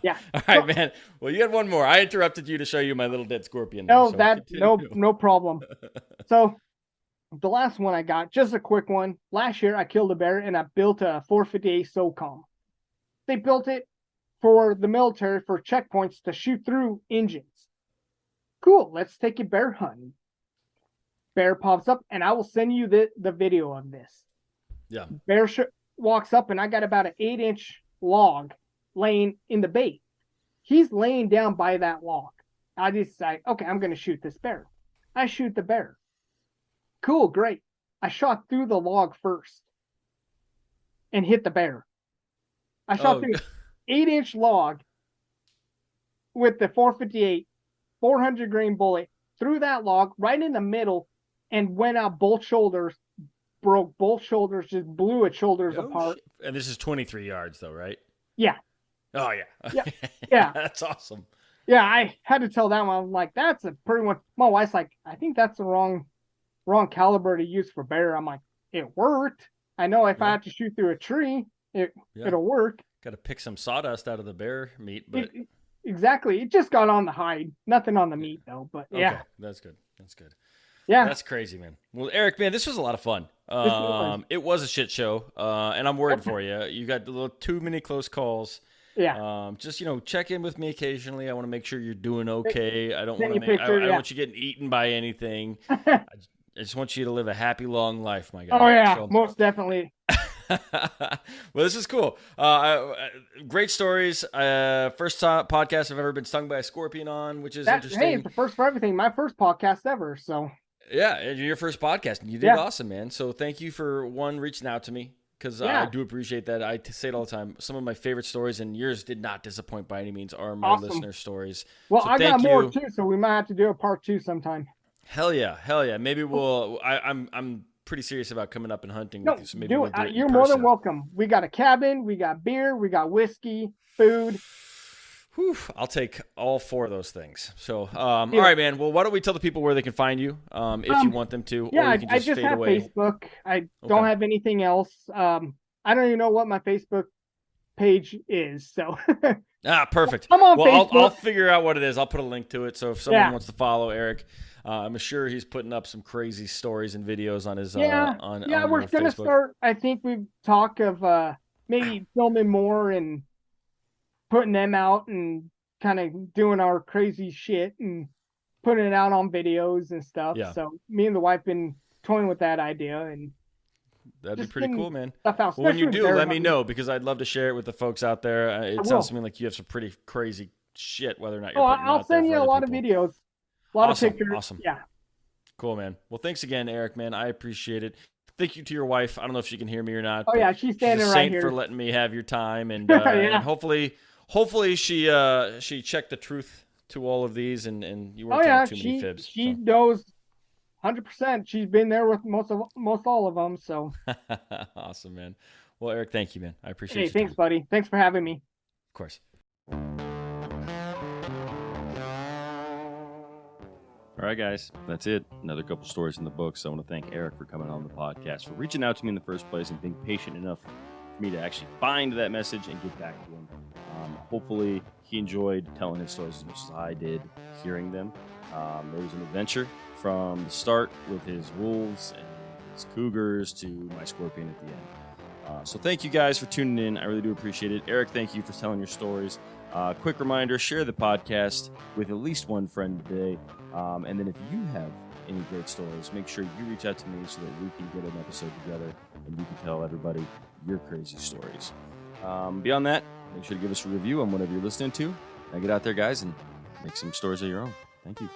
Yeah. All right, man. Well, you had one more. I interrupted you to show you my little dead scorpion. No problem. So the last one I got, just a quick one. Last year I killed a bear and I built a 458 SOCOM. They built it for the military for checkpoints to shoot through engines. Cool. Let's take it bear hunting. Bear pops up, and I will send you the video of this. Yeah. Bear walks up, and I got about an 8-inch log laying in the bait. He's laying down by that log. I decide, okay, I'm going to shoot this bear. I shoot the bear. Cool, great. I shot through the log first and hit the bear. I shot through an 8-inch log with the 458, 400 grain bullet through that log right in the middle and went out both shoulders, broke both shoulders, just blew its shoulders apart. And this is 23 yards though, right? Yeah. Oh yeah. Yeah. Yeah. That's awesome. Yeah, I had to tell that one. I'm like, that's a pretty much. My wife's like, I think that's the wrong caliber to use for bear. I'm like, it worked. I know if I have to shoot through a tree, it'll work. Got to pick some sawdust out of the bear meat, but exactly. It just got on the hide, nothing on the meat though. But yeah, that's good. That's good. Yeah, that's crazy, man. Well, Eric, man, this was a lot of fun. It was a shit show, and I'm worried for you. You got a little too many close calls. Yeah. Just check in with me occasionally. I want to make sure you're doing okay. I don't want to. I don't want you getting eaten by anything. I just want you to live a happy, long life, my guy. Oh yeah, most definitely. Well, this is cool. Great stories. First podcast I've ever been stung by a scorpion on, which is interesting. Hey, it's the first for everything. My first podcast ever. So. Yeah, your first podcast, and you did awesome, man. So thank you for reaching out to me. Because I do appreciate that. I say it all the time. Some of my favorite stories, and yours did not disappoint by any means, are my listener stories. Well, so I got more too, so we might have to do a part 2 sometime. Hell yeah. Maybe we'll. I'm pretty serious about coming up and hunting with you. So maybe we'll do it you're more than welcome. We got a cabin, we got beer, we got whiskey, food. Whew, I'll take all 4 of those things. So, all right, man. Well, why don't we tell the people where they can find you, if you want them to, yeah, or you can I just have away. Facebook. I don't have anything else. I don't even know what my Facebook page is. So. Perfect. I'm on Facebook. I'll figure out what it is. I'll put a link to it. So if someone wants to follow Eric, I'm sure he's putting up some crazy stories and videos on his on we're gonna start. I think we've talked of maybe filming more and putting them out and kind of doing our crazy shit and putting it out on videos and stuff. Yeah. So me and the wife been toying with that idea, and that'd be pretty cool, man. Well, when you do, let me know, because I'd love to share it with the folks out there. It sounds to me like you have some pretty crazy shit, whether or not you're putting I'll send you a lot of videos, a lot of pictures. Awesome. Yeah. Cool, man. Well, thanks again, Eric, man. I appreciate it. Thank you to your wife. I don't know if she can hear me or not. Oh yeah, she's standing right here. For letting me have your time, and, and hopefully she checked the truth to all of these, and you weren't telling too many fibs. She knows 100%. She's been there with most all of them. So awesome, man. Well, Eric, thank you, man. I appreciate it. Hey, thanks, buddy. Thanks for having me. Of course. All right, guys, that's it. Another couple stories in the books. I want to thank Eric for coming on the podcast, for reaching out to me in the first place and being patient enough for me to actually find that message and get back to him. Hopefully, he enjoyed telling his stories as much as I did hearing them. It was an adventure from the start with his wolves and his cougars to my scorpion at the end. So thank you guys for tuning in. I really do appreciate it. Eric, thank you for telling your stories. Quick reminder, share the podcast with at least one friend today. And then if you have any great stories, make sure you reach out to me so that we can get an episode together and you can tell everybody your crazy stories. Beyond that, make sure to give us a review on whatever you're listening to. Now get out there, guys, and make some stories of your own. Thank you.